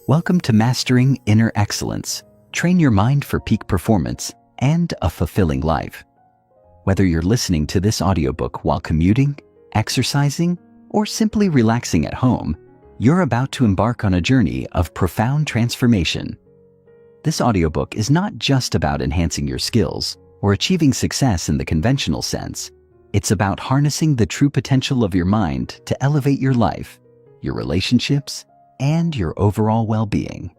Welcome to Mastering Inner Excellence. Train your mind for peak performance and a fulfilling life. Whether you're listening to this audiobook while commuting, exercising, or simply relaxing at home, you're about to embark on a journey of profound transformation. This audiobook is not just about enhancing your skills or achieving success in the conventional sense. It's about harnessing the true potential of your mind to elevate your life, your relationships, and your overall well-being.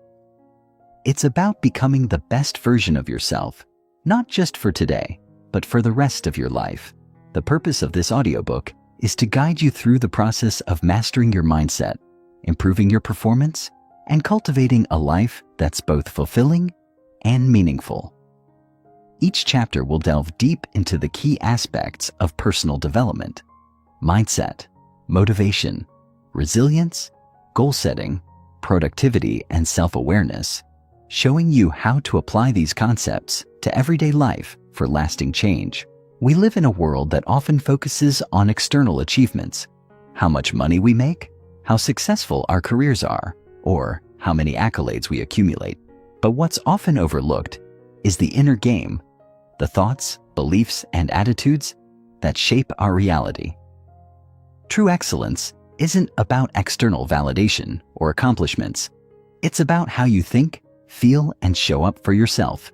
It's about becoming the best version of yourself, not just for today, but for the rest of your life. The purpose of this audiobook is to guide you through the process of mastering your mindset, improving your performance, and cultivating a life that's both fulfilling and meaningful. Each chapter will delve deep into the key aspects of personal development: mindset, motivation, resilience, goal setting, productivity, and self-awareness, showing you how to apply these concepts to everyday life for lasting change. We live in a world that often focuses on external achievements: how much money we make, how successful our careers are, or how many accolades we accumulate. But what's often overlooked is the inner game, the thoughts, beliefs, and attitudes that shape our reality. True excellence isn't about external validation or accomplishments. It's about how you think, feel, and show up for yourself.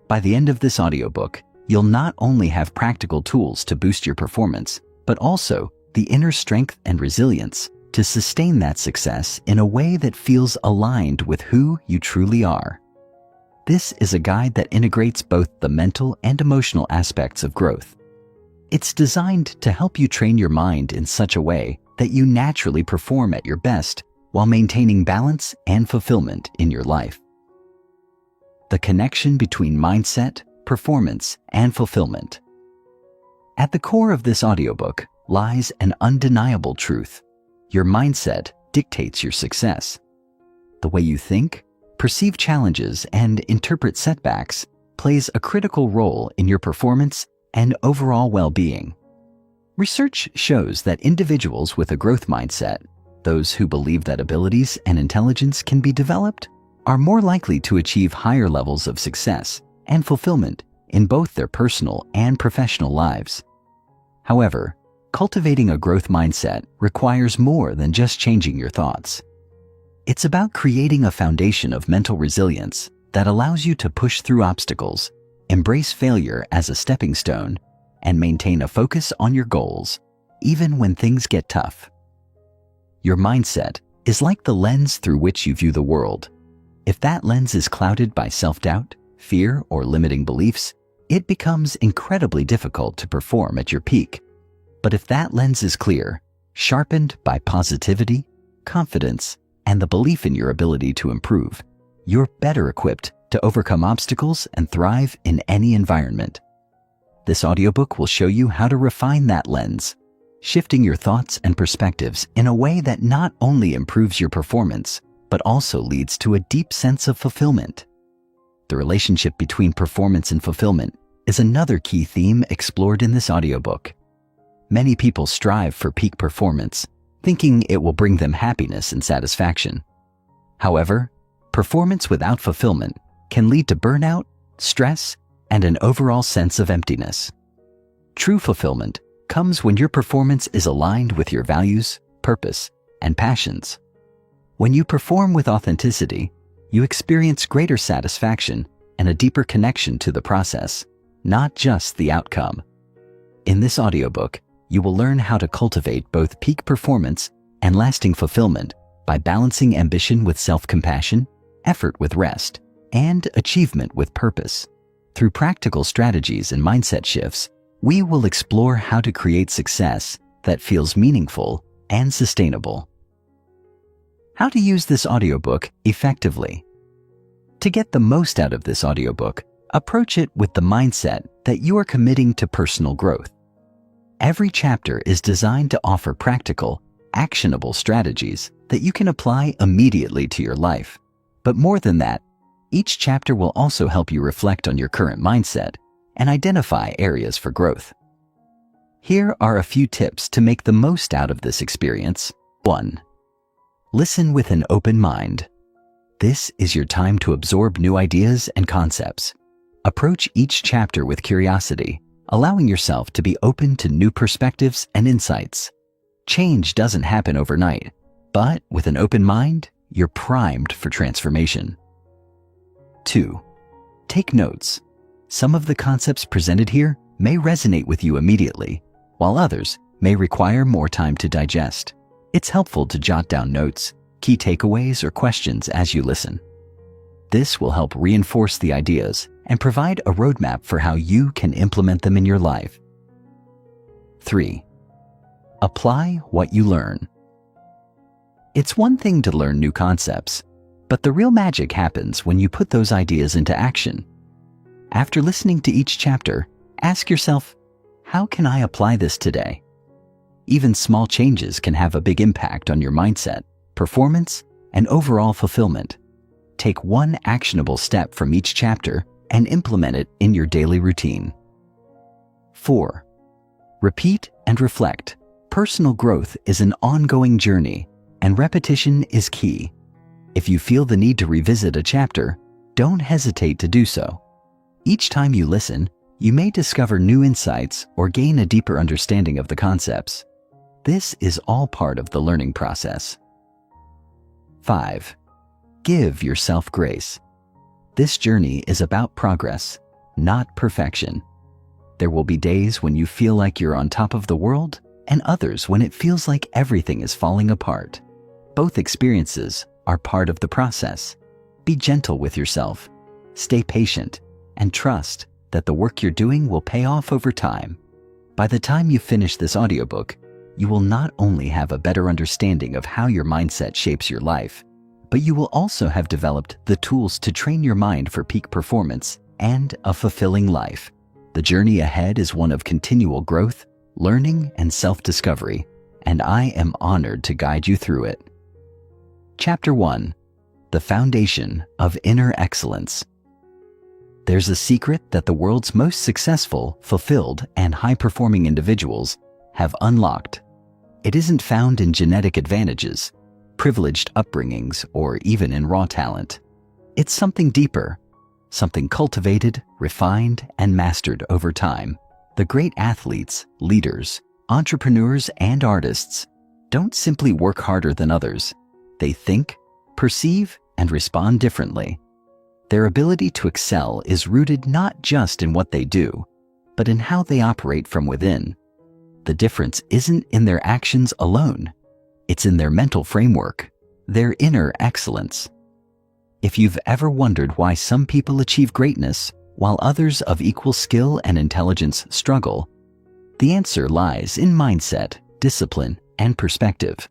By the end of this audiobook, you'll not only have practical tools to boost your performance, but also the inner strength and resilience to sustain that success in a way that feels aligned with who you truly are. This is a guide that integrates both the mental and emotional aspects of growth. It's designed to help you train your mind in such a way that you naturally perform at your best while maintaining balance and fulfillment in your life. The connection between mindset, performance, and fulfillment. At the core of this audiobook lies an undeniable truth: your mindset dictates your success. The way you think, perceive challenges, and interpret setbacks plays a critical role in your performance and overall well-being. Research shows that individuals with a growth mindset, those who believe that abilities and intelligence can be developed, are more likely to achieve higher levels of success and fulfillment in both their personal and professional lives. However, cultivating a growth mindset requires more than just changing your thoughts. It's about creating a foundation of mental resilience that allows you to push through obstacles, embrace failure as a stepping stone, and maintain a focus on your goals, even when things get tough. Your mindset is like the lens through which you view the world. If that lens is clouded by self-doubt, fear, or limiting beliefs, it becomes incredibly difficult to perform at your peak. But if that lens is clear, sharpened by positivity, confidence, and the belief in your ability to improve, you're better equipped to overcome obstacles and thrive in any environment. This audiobook will show you how to refine that lens, shifting your thoughts and perspectives in a way that not only improves your performance, but also leads to a deep sense of fulfillment. The relationship between performance and fulfillment is another key theme explored in this audiobook. Many people strive for peak performance, thinking it will bring them happiness and satisfaction. However, performance without fulfillment can lead to burnout, stress, and an overall sense of emptiness. True fulfillment comes when your performance is aligned with your values, purpose, and passions. When you perform with authenticity, you experience greater satisfaction and a deeper connection to the process, not just the outcome. In this audiobook, you will learn how to cultivate both peak performance and lasting fulfillment by balancing ambition with self-compassion, effort with rest, and achievement with purpose. Through practical strategies and mindset shifts, we will explore how to create success that feels meaningful and sustainable. How to use this audiobook effectively. To get the most out of this audiobook, approach it with the mindset that you are committing to personal growth. Every chapter is designed to offer practical, actionable strategies that you can apply immediately to your life. But more than that, each chapter will also help you reflect on your current mindset and identify areas for growth. Here are a few tips to make the most out of this experience. 1. Listen with an open mind. This is your time to absorb new ideas and concepts. Approach each chapter with curiosity, allowing yourself to be open to new perspectives and insights. Change doesn't happen overnight, but with an open mind, you're primed for transformation. 2. Take notes. Some of the concepts presented here may resonate with you immediately, while others may require more time to digest. It's helpful to jot down notes, key takeaways, or questions as you listen. This will help reinforce the ideas and provide a roadmap for how you can implement them in your life. 3. Apply what you learn. It's one thing to learn new concepts, but the real magic happens when you put those ideas into action. After listening to each chapter, ask yourself, how can I apply this today? Even small changes can have a big impact on your mindset, performance, and overall fulfillment. Take one actionable step from each chapter and implement it in your daily routine. 4. Repeat and reflect. Personal growth is an ongoing journey, and repetition is key. If you feel the need to revisit a chapter, don't hesitate to do so. Each time you listen, you may discover new insights or gain a deeper understanding of the concepts. This is all part of the learning process. 5. Give yourself grace. This journey is about progress, not perfection. There will be days when you feel like you're on top of the world, and others when it feels like everything is falling apart. Both experiences are part of the process. Be gentle with yourself, stay patient, and trust that the work you're doing will pay off over time. By the time you finish this audiobook, you will not only have a better understanding of how your mindset shapes your life, but you will also have developed the tools to train your mind for peak performance and a fulfilling life. The journey ahead is one of continual growth, learning, and self-discovery, and I am honored to guide you through it. Chapter 1. The Foundation of Inner Excellence. There's a secret that the world's most successful, fulfilled, and high-performing individuals have unlocked. It isn't found in genetic advantages, privileged upbringings, or even in raw talent. It's something deeper, something cultivated, refined, and mastered over time. The great athletes, leaders, entrepreneurs, and artists don't simply work harder than others. They think, perceive, and respond differently. Their ability to excel is rooted not just in what they do, but in how they operate from within. The difference isn't in their actions alone. It's in their mental framework, their inner excellence. If you've ever wondered why some people achieve greatness while others of equal skill and intelligence struggle, the answer lies in mindset, discipline, and perspective.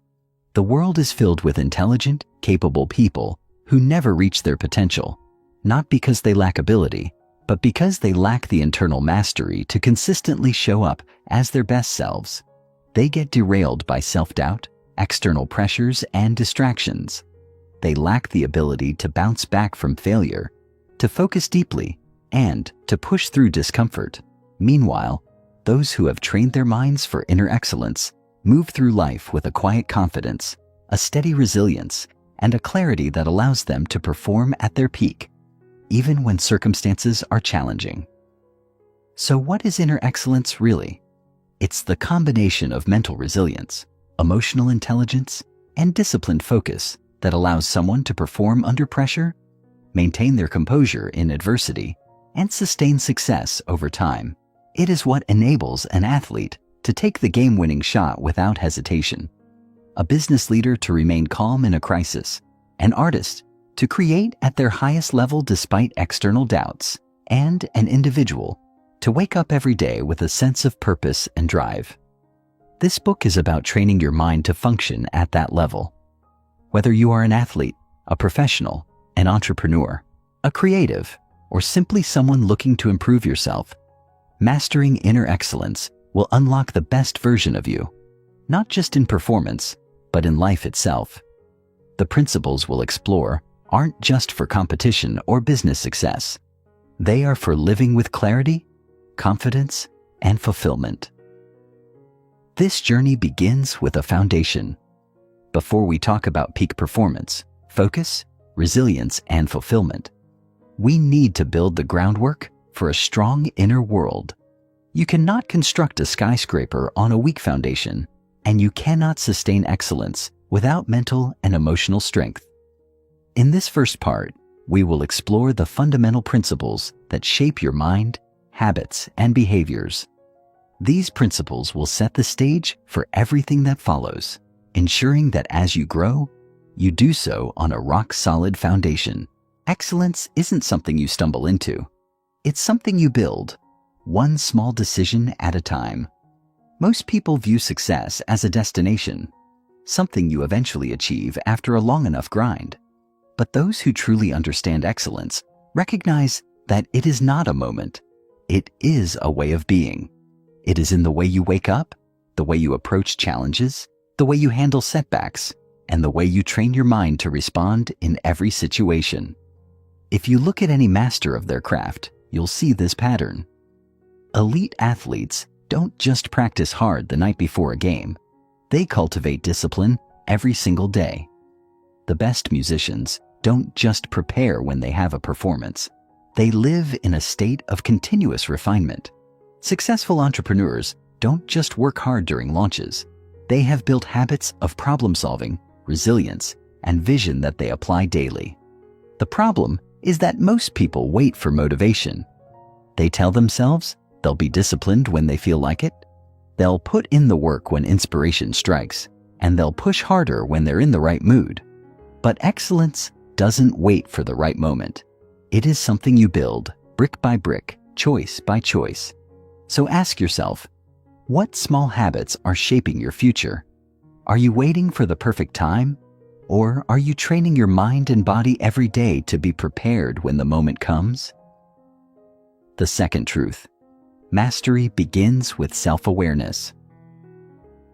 The world is filled with intelligent, capable people who never reach their potential, not because they lack ability, but because they lack the internal mastery to consistently show up as their best selves. They get derailed by self-doubt, external pressures, and distractions. They lack the ability to bounce back from failure, to focus deeply, and to push through discomfort. Meanwhile, those who have trained their minds for inner excellence move through life with a quiet confidence, a steady resilience, and a clarity that allows them to perform at their peak, even when circumstances are challenging. So what is inner excellence really? It's the combination of mental resilience, emotional intelligence, and disciplined focus that allows someone to perform under pressure, maintain their composure in adversity, and sustain success over time. It is what enables an athlete to take the game-winning shot without hesitation, a business leader to remain calm in a crisis, an artist to create at their highest level despite external doubts, and an individual to wake up every day with a sense of purpose and drive. This book is about training your mind to function at that level. Whether you are an athlete, a professional, an entrepreneur, a creative, or simply someone looking to improve yourself, mastering inner excellence will unlock the best version of you, not just in performance, but in life itself. The principles we'll explore aren't just for competition or business success. They are for living with clarity, confidence, and fulfillment. This journey begins with a foundation. Before we talk about peak performance, focus, resilience, and fulfillment. We need to build the groundwork for a strong inner world. You cannot construct a skyscraper on a weak foundation, and you cannot sustain excellence without mental and emotional strength. In this first part, we will explore the fundamental principles that shape your mind, habits, and behaviors. These principles will set the stage for everything that follows, ensuring that as you grow, you do so on a rock-solid foundation. Excellence isn't something you stumble into. It's something you build, one small decision at a time. Most people view success as a destination, something you eventually achieve after a long enough grind. But those who truly understand excellence recognize that it is not a moment. It is a way of being. It is in the way you wake up, the way you approach challenges, the way you handle setbacks, and the way you train your mind to respond in every situation. If you look at any master of their craft, you'll see this pattern. Elite athletes don't just practice hard the night before a game. They cultivate discipline every single day. The best musicians don't just prepare when they have a performance. They live in a state of continuous refinement. Successful entrepreneurs don't just work hard during launches. They have built habits of problem-solving, resilience, and vision that they apply daily. The problem is that most people wait for motivation. They tell themselves they'll be disciplined when they feel like it. They'll put in the work when inspiration strikes, and they'll push harder when they're in the right mood. But excellence doesn't wait for the right moment. It is something you build, brick by brick, choice by choice. So ask yourself, what small habits are shaping your future? Are you waiting for the perfect time? Or are you training your mind and body every day to be prepared when the moment comes? The second truth: mastery begins with self-awareness.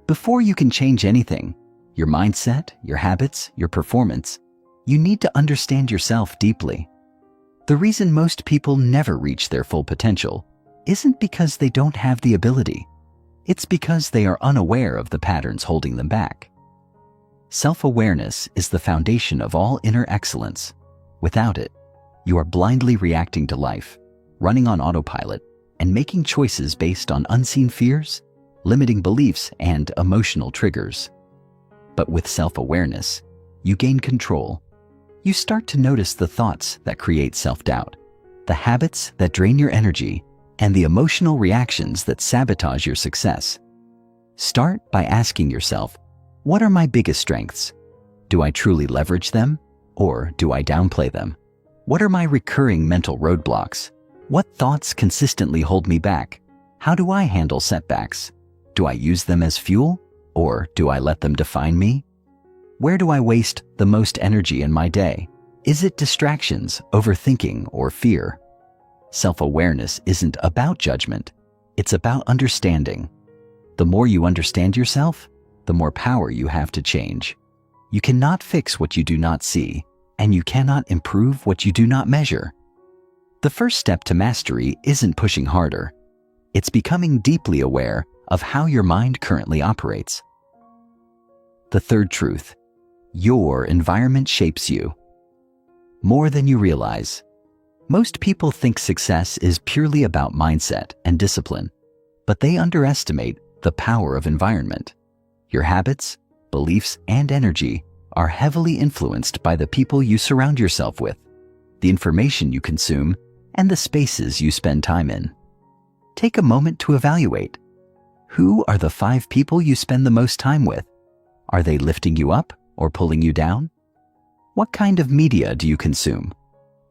Before you can change anything, your mindset, your habits, your performance, you need to understand yourself deeply. The reason most people never reach their full potential isn't because they don't have the ability. It's because they are unaware of the patterns holding them back. Self-awareness is the foundation of all inner excellence. Without it, you are blindly reacting to life, running on autopilot, and making choices based on unseen fears, limiting beliefs, and emotional triggers. But with self-awareness, you gain control. You start to notice the thoughts that create self-doubt, the habits that drain your energy, and the emotional reactions that sabotage your success. Start by asking yourself, what are my biggest strengths? Do I truly leverage them, or do I downplay them? What are my recurring mental roadblocks? What thoughts consistently hold me back? How do I handle setbacks? Do I use them as fuel, or do I let them define me? Where do I waste the most energy in my day? Is it distractions, overthinking, or fear? Self-awareness isn't about judgment. It's about understanding. The more you understand yourself, the more power you have to change. You cannot fix what you do not see, and you cannot improve what you do not measure. The first step to mastery isn't pushing harder. It's becoming deeply aware of how your mind currently operates. The third truth: your environment shapes you. More than you realize. Most people think success is purely about mindset and discipline, but they underestimate the power of environment. Your habits, beliefs, and energy are heavily influenced by the people you surround yourself with, the information you consume, and the spaces you spend time in. Take a moment to evaluate. Who are the 5 people you spend the most time with? Are they lifting you up or pulling you down? What kind of media do you consume?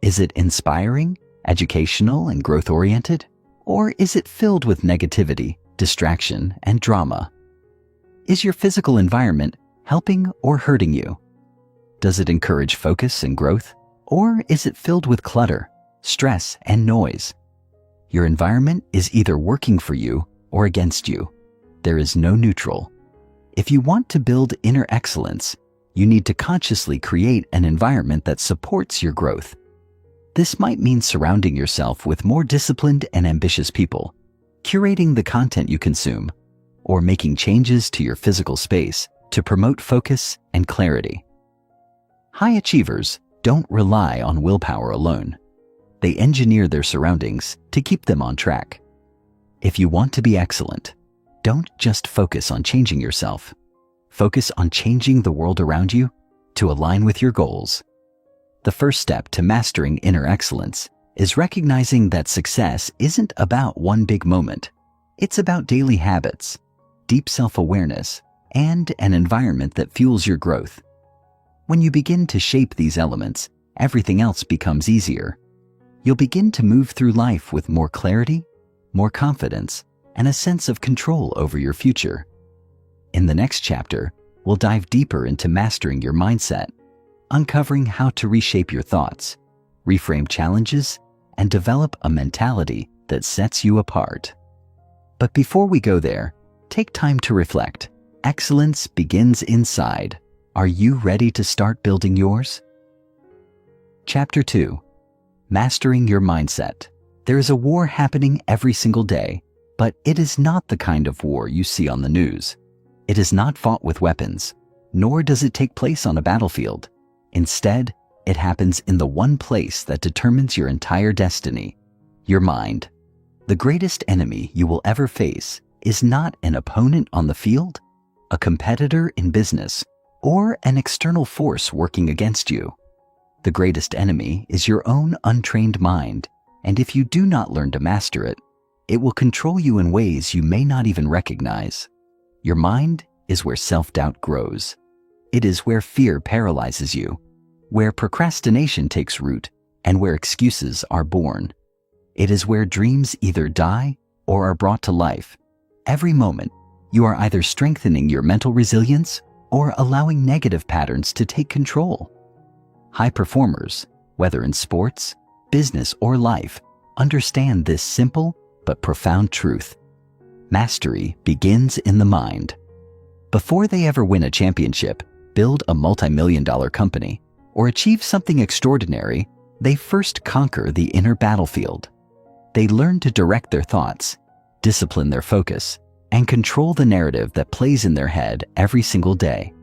Is it inspiring, educational, and growth-oriented? Or is it filled with negativity, distraction, and drama? Is your physical environment helping or hurting you? Does it encourage focus and growth? Or is it filled with clutter, stress, and noise? Your environment is either working for you or against you. There is no neutral. If you want to build inner excellence, you need to consciously create an environment that supports your growth. This might mean surrounding yourself with more disciplined and ambitious people, curating the content you consume, or making changes to your physical space to promote focus and clarity. High achievers don't rely on willpower alone. They engineer their surroundings to keep them on track. If you want to be excellent, don't just focus on changing yourself. Focus on changing the world around you to align with your goals. The first step to mastering inner excellence is recognizing that success isn't about one big moment. It's about daily habits, deep self-awareness, and an environment that fuels your growth. When you begin to shape these elements, everything else becomes easier. You'll begin to move through life with more clarity, more confidence, and a sense of control over your future. In the next chapter, we'll dive deeper into mastering your mindset, uncovering how to reshape your thoughts, reframe challenges, and develop a mentality that sets you apart. But before we go there, take time to reflect. Excellence begins inside. Are you ready to start building yours? Chapter 2. Mastering your mindset. There is a war happening every single day, but it is not the kind of war you see on the news. It is not fought with weapons, nor does it take place on a battlefield. Instead, it happens in the one place that determines your entire destiny, your mind. The greatest enemy you will ever face is not an opponent on the field, a competitor in business, or an external force working against you. The greatest enemy is your own untrained mind, and if you do not learn to master it, it will control you in ways you may not even recognize. Your mind is where self-doubt grows. It is where fear paralyzes you, where procrastination takes root, and where excuses are born. It is where dreams either die or are brought to life. Every moment, you are either strengthening your mental resilience or allowing negative patterns to take control. High performers, whether in sports, business, or life, understand this simple but profound truth. Mastery begins in the mind. Before they ever win a championship, build a multi-million-dollar company, or achieve something extraordinary, they first conquer the inner battlefield. They learn to direct their thoughts, discipline their focus, and control the narrative that plays in their head every single day.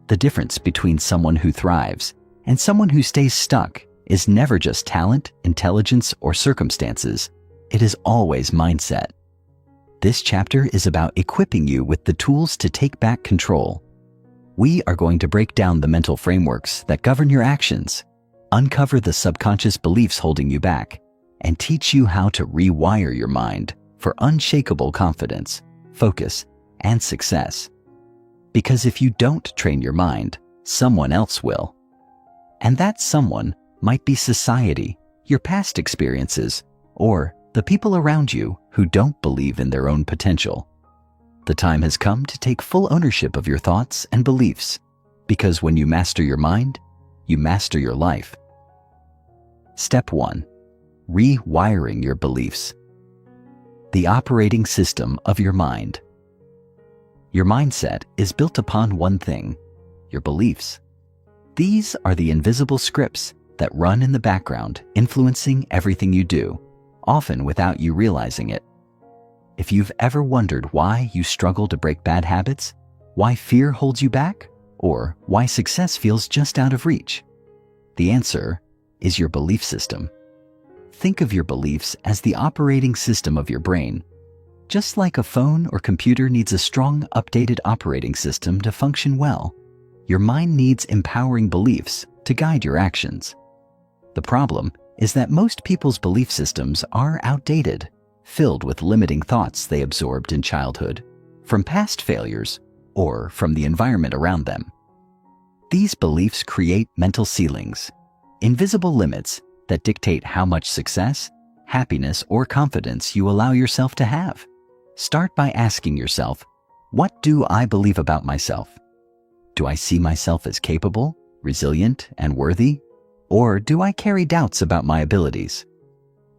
The difference between someone who thrives and someone who stays stuck is never just talent, intelligence, or circumstances. It is always mindset. This chapter is about equipping you with the tools to take back control. We are going to break down the mental frameworks that govern your actions, uncover the subconscious beliefs holding you back, and teach you how to rewire your mind for unshakable confidence, focus, and success. Because if you don't train your mind, someone else will. And that someone might be society, your past experiences, or the people around you who don't believe in their own potential. The time has come to take full ownership of your thoughts and beliefs, because when you master your mind, you master your life. Step 1. Rewiring your beliefs. The operating system of your mind. Your mindset is built upon one thing: your beliefs. These are the invisible scripts that run in the background, influencing everything you do, often without you realizing it. If you've ever wondered why you struggle to break bad habits, why fear holds you back, or why success feels just out of reach, the answer is your belief system. Think of your beliefs as the operating system of your brain. Just like a phone or computer needs a strong, updated operating system to function well, your mind needs empowering beliefs to guide your actions. The problem is that most people's belief systems are outdated, filled with limiting thoughts they absorbed in childhood, from past failures, or from the environment around them. These beliefs create mental ceilings, invisible limits that dictate how much success, happiness, or confidence you allow yourself to have. Start by asking yourself, what do I believe about myself? Do I see myself as capable, resilient, and worthy? Or do I carry doubts about my abilities?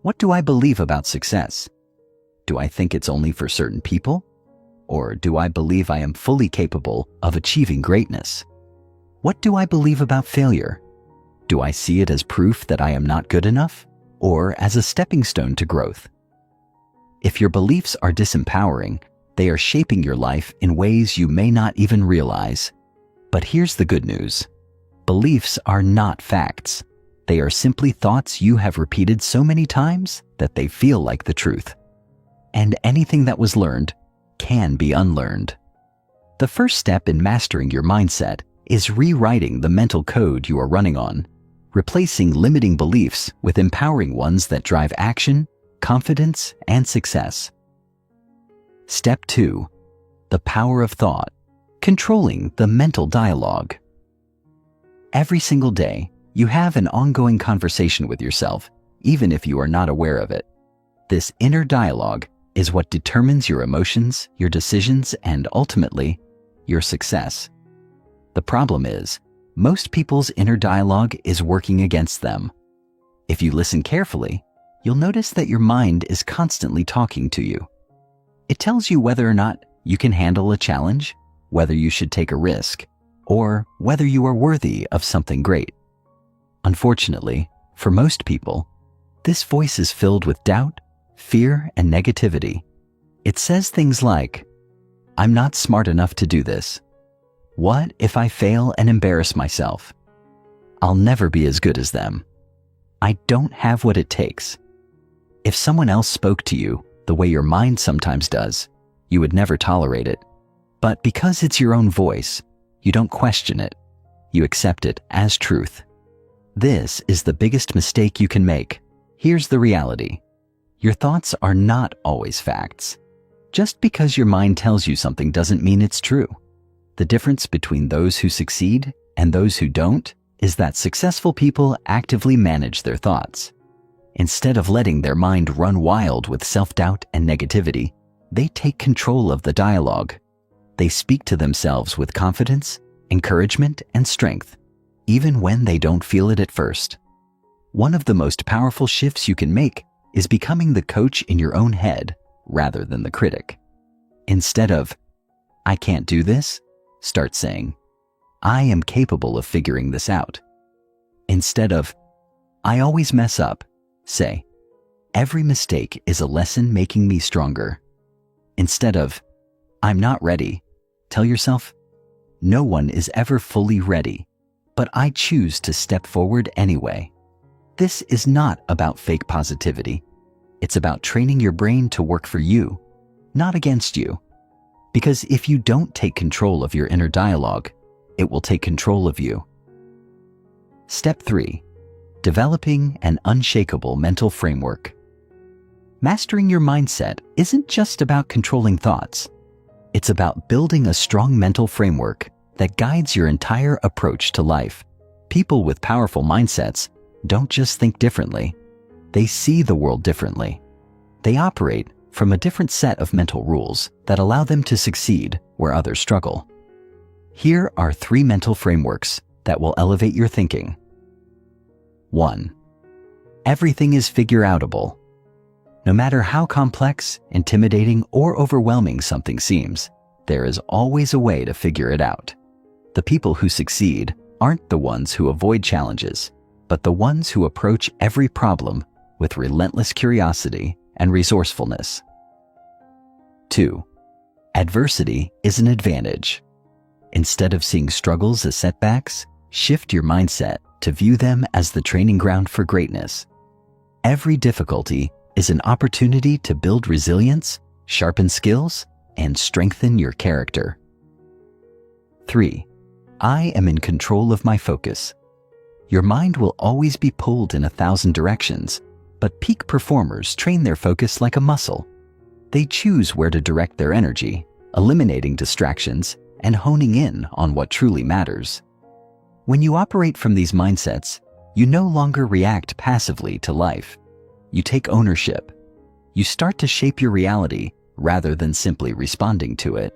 What do I believe about success? Do I think it's only for certain people? Or do I believe I am fully capable of achieving greatness? What do I believe about failure? Do I see it as proof that I am not good enough, or as a stepping stone to growth? If your beliefs are disempowering, they are shaping your life in ways you may not even realize. But here's the good news. Beliefs are not facts. They are simply thoughts you have repeated so many times that they feel like the truth. And anything that was learned can be unlearned. The first step in mastering your mindset is rewriting the mental code you are running on, replacing limiting beliefs with empowering ones that drive action, confidence, and success. Step 2. The power of thought, controlling the mental dialogue. Every single day, you have an ongoing conversation with yourself, even if you are not aware of it. This inner dialogue is what determines your emotions, your decisions, and ultimately, your success. The problem is, most people's inner dialogue is working against them. If you listen carefully, you'll notice that your mind is constantly talking to you. It tells you whether or not you can handle a challenge, whether you should take a risk, or whether you are worthy of something great. Unfortunately, for most people, this voice is filled with doubt, fear, and negativity. It says things like, "I'm not smart enough to do this. What if I fail and embarrass myself? I'll never be as good as them. I don't have what it takes." If someone else spoke to you the way your mind sometimes does, you would never tolerate it. But because it's your own voice, you don't question it. You accept it as truth. This is the biggest mistake you can make. Here's the reality. Your thoughts are not always facts. Just because your mind tells you something doesn't mean it's true. The difference between those who succeed and those who don't is that successful people actively manage their thoughts. Instead of letting their mind run wild with self-doubt and negativity, they take control of the dialogue. They speak to themselves with confidence, encouragement, and strength, even when they don't feel it at first. One of the most powerful shifts you can make is becoming the coach in your own head rather than the critic. Instead of, "I can't do this," start saying, "I am capable of figuring this out." Instead of, "I always mess up," say, "Every mistake is a lesson making me stronger." Instead of, "I'm not ready," tell yourself, "No one is ever fully ready, but I choose to step forward anyway." This is not about fake positivity. It's about training your brain to work for you, not against you. Because if you don't take control of your inner dialogue, it will take control of you. Step 3. Developing an unshakable mental framework. Mastering your mindset isn't just about controlling thoughts. It's about building a strong mental framework that guides your entire approach to life. People with powerful mindsets don't just think differently. They see the world differently. They operate from a different set of mental rules that allow them to succeed where others struggle. Here are 3 mental frameworks that will elevate your thinking. 1. Everything is figure-outable. No matter how complex, intimidating, or overwhelming something seems, there is always a way to figure it out. The people who succeed aren't the ones who avoid challenges, but the ones who approach every problem with relentless curiosity and resourcefulness. 2. Adversity is an advantage. Instead of seeing struggles as setbacks, shift your mindset to view them as the training ground for greatness. Every difficulty is an opportunity to build resilience, sharpen skills, and strengthen your character. 3. I am in control of my focus. Your mind will always be pulled in 1,000 directions, but peak performers train their focus like a muscle. They choose where to direct their energy, eliminating distractions and honing in on what truly matters. When you operate from these mindsets, you no longer react passively to life. You take ownership. You start to shape your reality rather than simply responding to it.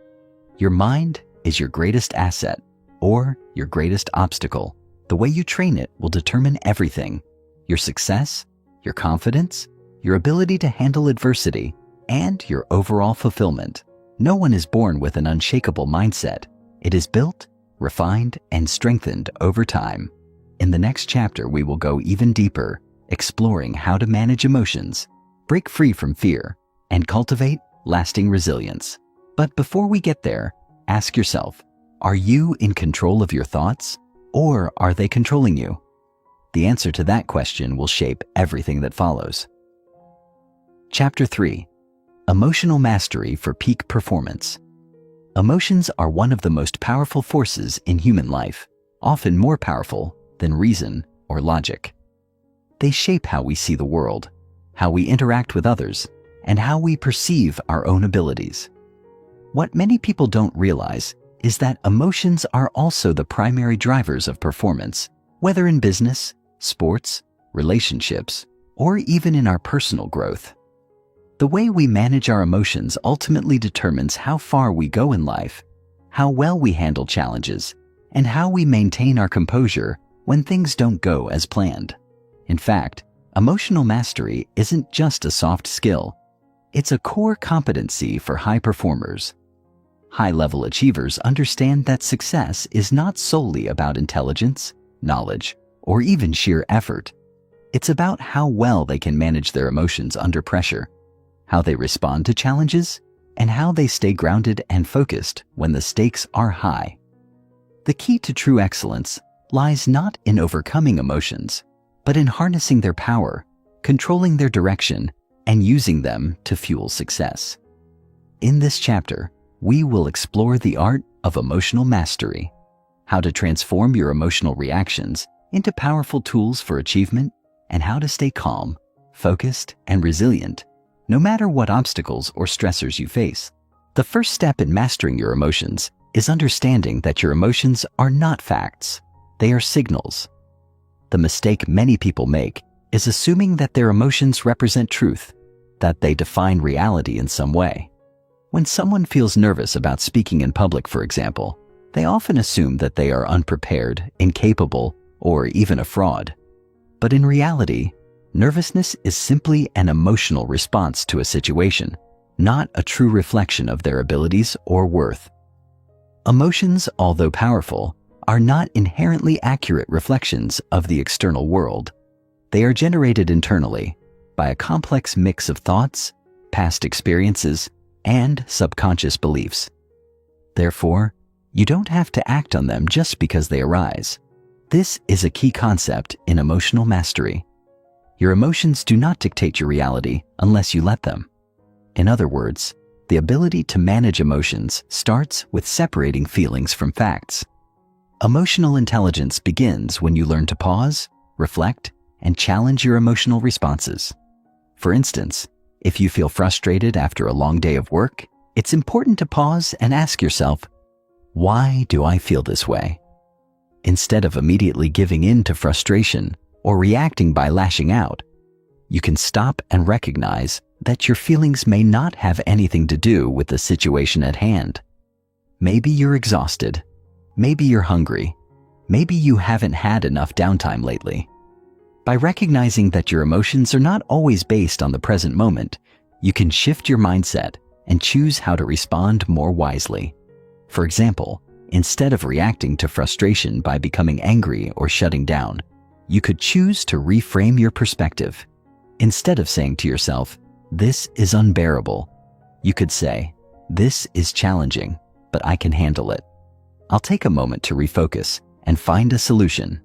Your mind is your greatest asset or your greatest obstacle. The way you train it will determine everything: your success, your confidence, your ability to handle adversity, and your overall fulfillment. No one is born with an unshakable mindset. It is built, refined, and strengthened over time. In the next chapter, we will go even deeper, exploring how to manage emotions, break free from fear, and cultivate lasting resilience. But before we get there, ask yourself, are you in control of your thoughts? or are they controlling you? The answer to that question will shape everything that follows. Chapter 3. Emotional Mastery for Peak Performance. Emotions are one of the most powerful forces in human life, often more powerful than reason or logic. They shape how we see the world, how we interact with others, and how we perceive our own abilities. What many people don't realize is that emotions are also the primary drivers of performance, whether in business, sports, relationships, or even in our personal growth. The way we manage our emotions ultimately determines how far we go in life, how well we handle challenges, and how we maintain our composure when things don't go as planned. In fact, emotional mastery isn't just a soft skill. It's a core competency for high performers. High-level achievers understand that success is not solely about intelligence, knowledge, or even sheer effort. It's about how well they can manage their emotions under pressure, how they respond to challenges, and how they stay grounded and focused when the stakes are high. The key to true excellence lies not in overcoming emotions, but in harnessing their power, controlling their direction, and using them to fuel success. In this chapter, we will explore the art of emotional mastery, how to transform your emotional reactions into powerful tools for achievement, and how to stay calm, focused, and resilient, no matter what obstacles or stressors you face. The first step in mastering your emotions is understanding that your emotions are not facts. They are signals. The mistake many people make is assuming that their emotions represent truth, that they define reality in some way. When someone feels nervous about speaking in public, for example, they often assume that they are unprepared, incapable, or even a fraud. But in reality, nervousness is simply an emotional response to a situation, not a true reflection of their abilities or worth. Emotions, although powerful, are not inherently accurate reflections of the external world. They are generated internally by a complex mix of thoughts, past experiences, and subconscious beliefs. Therefore, you don't have to act on them just because they arise. This is a key concept in emotional mastery. Your emotions do not dictate your reality unless you let them. In other words, the ability to manage emotions starts with separating feelings from facts. Emotional intelligence begins when you learn to pause, reflect, and challenge your emotional responses. For instance, if you feel frustrated after a long day of work, it's important to pause and ask yourself, why do I feel this way? Instead of immediately giving in to frustration or reacting by lashing out, you can stop and recognize that your feelings may not have anything to do with the situation at hand. Maybe you're exhausted. Maybe you're hungry. Maybe you haven't had enough downtime lately. By recognizing that your emotions are not always based on the present moment, you can shift your mindset and choose how to respond more wisely. For example, instead of reacting to frustration by becoming angry or shutting down, you could choose to reframe your perspective. Instead of saying to yourself, "This is unbearable," you could say, "This is challenging, but I can handle it. I'll take a moment to refocus and find a solution."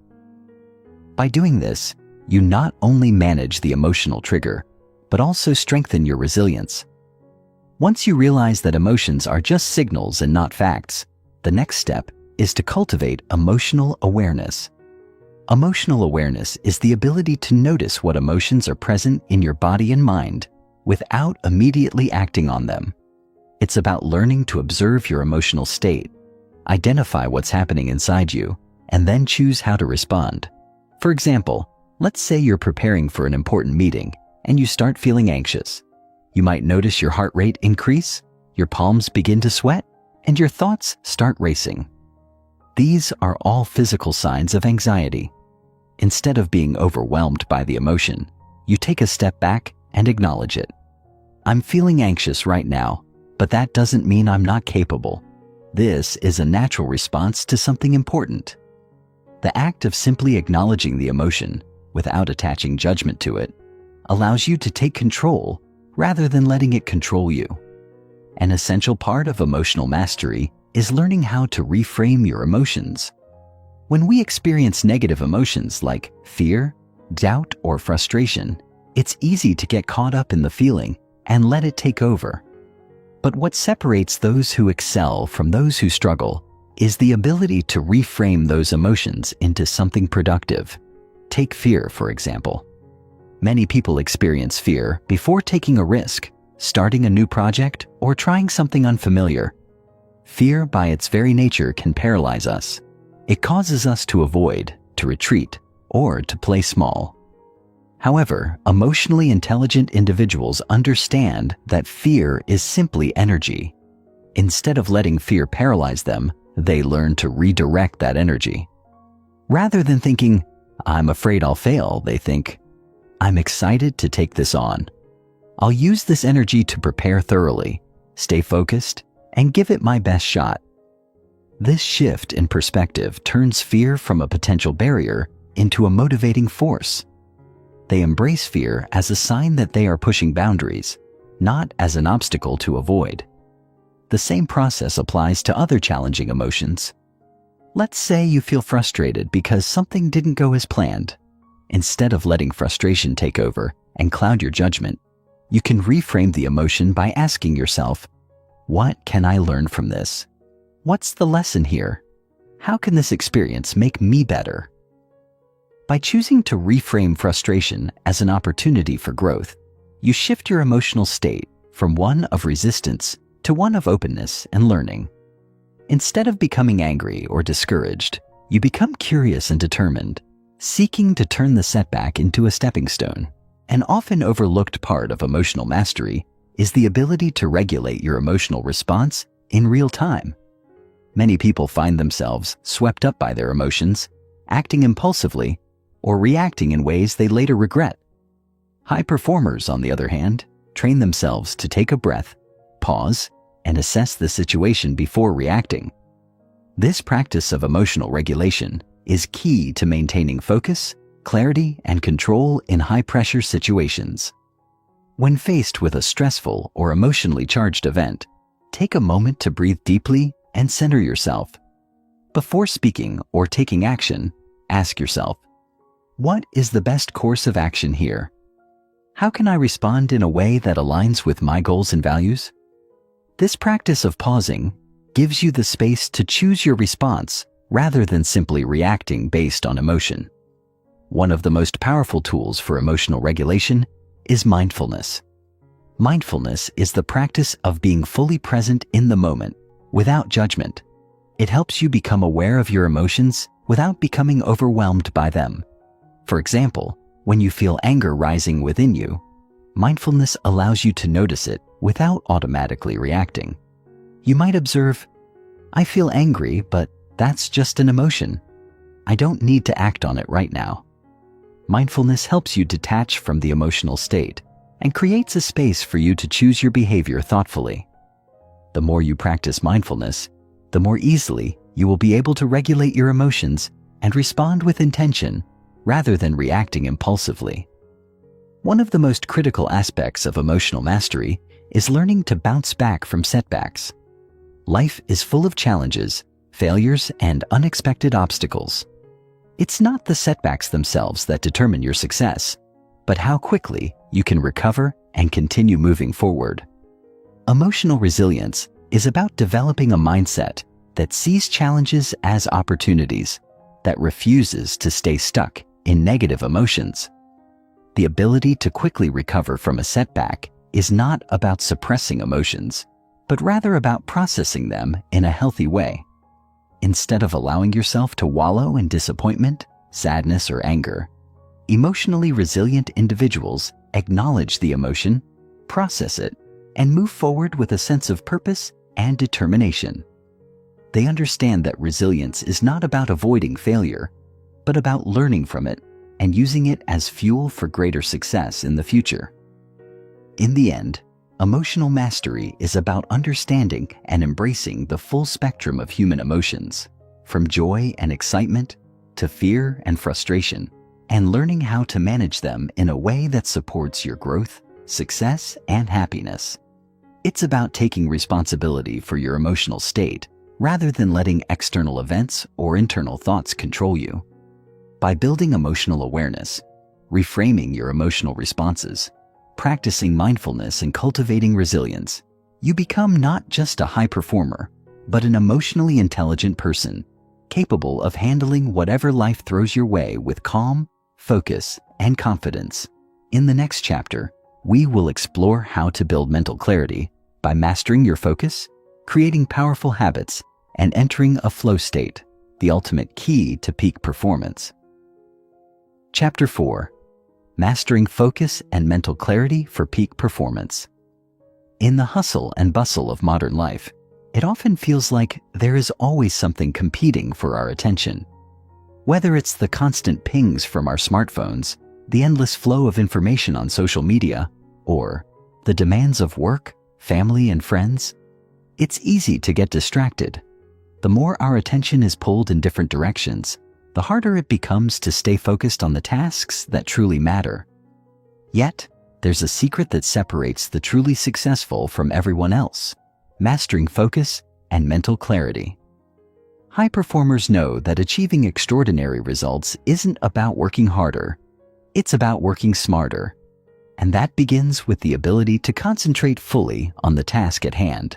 By doing this, you not only manage the emotional trigger, but also strengthen your resilience. Once you realize that emotions are just signals and not facts, the next step is to cultivate emotional awareness. Emotional awareness is the ability to notice what emotions are present in your body and mind without immediately acting on them. It's about learning to observe your emotional state, identify what's happening inside you, and then choose how to respond. For example, let's say you're preparing for an important meeting and you start feeling anxious. You might notice your heart rate increase, your palms begin to sweat, and your thoughts start racing. These are all physical signs of anxiety. Instead of being overwhelmed by the emotion, you take a step back and acknowledge it. I'm feeling anxious right now, but that doesn't mean I'm not capable. This is a natural response to something important. The act of simply acknowledging the emotion without attaching judgment to it allows you to take control rather than letting it control you. An essential part of emotional mastery is learning how to reframe your emotions. When we experience negative emotions like fear, doubt, or frustration, it's easy to get caught up in the feeling and let it take over. But what separates those who excel from those who struggle is the ability to reframe those emotions into something productive. Take fear, for example. Many people experience fear before taking a risk, starting a new project, or trying something unfamiliar. Fear, by its very nature, can paralyze us. It causes us to avoid, to retreat, or to play small. However, emotionally intelligent individuals understand that fear is simply energy. Instead of letting fear paralyze them, they learn to redirect that energy. Rather than thinking, "I'm afraid I'll fail," they think, "I'm excited to take this on. I'll use this energy to prepare thoroughly, stay focused, and give it my best shot." This shift in perspective turns fear from a potential barrier into a motivating force. They embrace fear as a sign that they are pushing boundaries, not as an obstacle to avoid. The same process applies to other challenging emotions. Let's say you feel frustrated because something didn't go as planned. Instead of letting frustration take over and cloud your judgment, you can reframe the emotion by asking yourself, "What can I learn from this? What's the lesson here? How can this experience make me better?" By choosing to reframe frustration as an opportunity for growth, you shift your emotional state from one of resistance to one of openness and learning. Instead of becoming angry or discouraged, you become curious and determined, seeking to turn the setback into a stepping stone. An often overlooked part of emotional mastery is the ability to regulate your emotional response in real time. Many people find themselves swept up by their emotions, acting impulsively, or reacting in ways they later regret. High performers, on the other hand, train themselves to take a breath, pause, and assess the situation before reacting. This practice of emotional regulation is key to maintaining focus, clarity, and control in high-pressure situations. When faced with a stressful or emotionally charged event, take a moment to breathe deeply and center yourself. Before speaking or taking action, ask yourself, "What is the best course of action here? How can I respond in a way that aligns with my goals and values?" This practice of pausing gives you the space to choose your response rather than simply reacting based on emotion. One of the most powerful tools for emotional regulation is mindfulness. Mindfulness is the practice of being fully present in the moment, without judgment. It helps you become aware of your emotions without becoming overwhelmed by them. For example, when you feel anger rising within you, mindfulness allows you to notice it without automatically reacting. You might observe, "I feel angry, but that's just an emotion. I don't need to act on it right now." Mindfulness helps you detach from the emotional state and creates a space for you to choose your behavior thoughtfully. The more you practice mindfulness, the more easily you will be able to regulate your emotions and respond with intention rather than reacting impulsively. One of the most critical aspects of emotional mastery is learning to bounce back from setbacks. Life is full of challenges, failures, and unexpected obstacles. It's not the setbacks themselves that determine your success, but how quickly you can recover and continue moving forward. Emotional resilience is about developing a mindset that sees challenges as opportunities, that refuses to stay stuck in negative emotions. The ability to quickly recover from a setback is not about suppressing emotions, but rather about processing them in a healthy way. Instead of allowing yourself to wallow in disappointment, sadness, or anger, emotionally resilient individuals acknowledge the emotion, process it, and move forward with a sense of purpose and determination. They understand that resilience is not about avoiding failure, but about learning from it and using it as fuel for greater success in the future. In the end, emotional mastery is about understanding and embracing the full spectrum of human emotions, from joy and excitement to fear and frustration, and learning how to manage them in a way that supports your growth, success, and happiness. It's about taking responsibility for your emotional state rather than letting external events or internal thoughts control you. By building emotional awareness, reframing your emotional responses, practicing mindfulness, and cultivating resilience, you become not just a high performer, but an emotionally intelligent person, capable of handling whatever life throws your way with calm, focus, and confidence. In the next chapter, we will explore how to build mental clarity by mastering your focus, creating powerful habits, and entering a flow state, the ultimate key to peak performance. Chapter 4. Mastering Focus and Mental Clarity for Peak Performance. In the hustle and bustle of modern life, it often feels like there is always something competing for our attention. Whether it's the constant pings from our smartphones, the endless flow of information on social media, or the demands of work, family, and friends, it's easy to get distracted. The more our attention is pulled in different directions, the harder it becomes to stay focused on the tasks that truly matter. Yet, there's a secret that separates the truly successful from everyone else: mastering focus and mental clarity. High performers know that achieving extraordinary results isn't about working harder, it's about working smarter. And that begins with the ability to concentrate fully on the task at hand.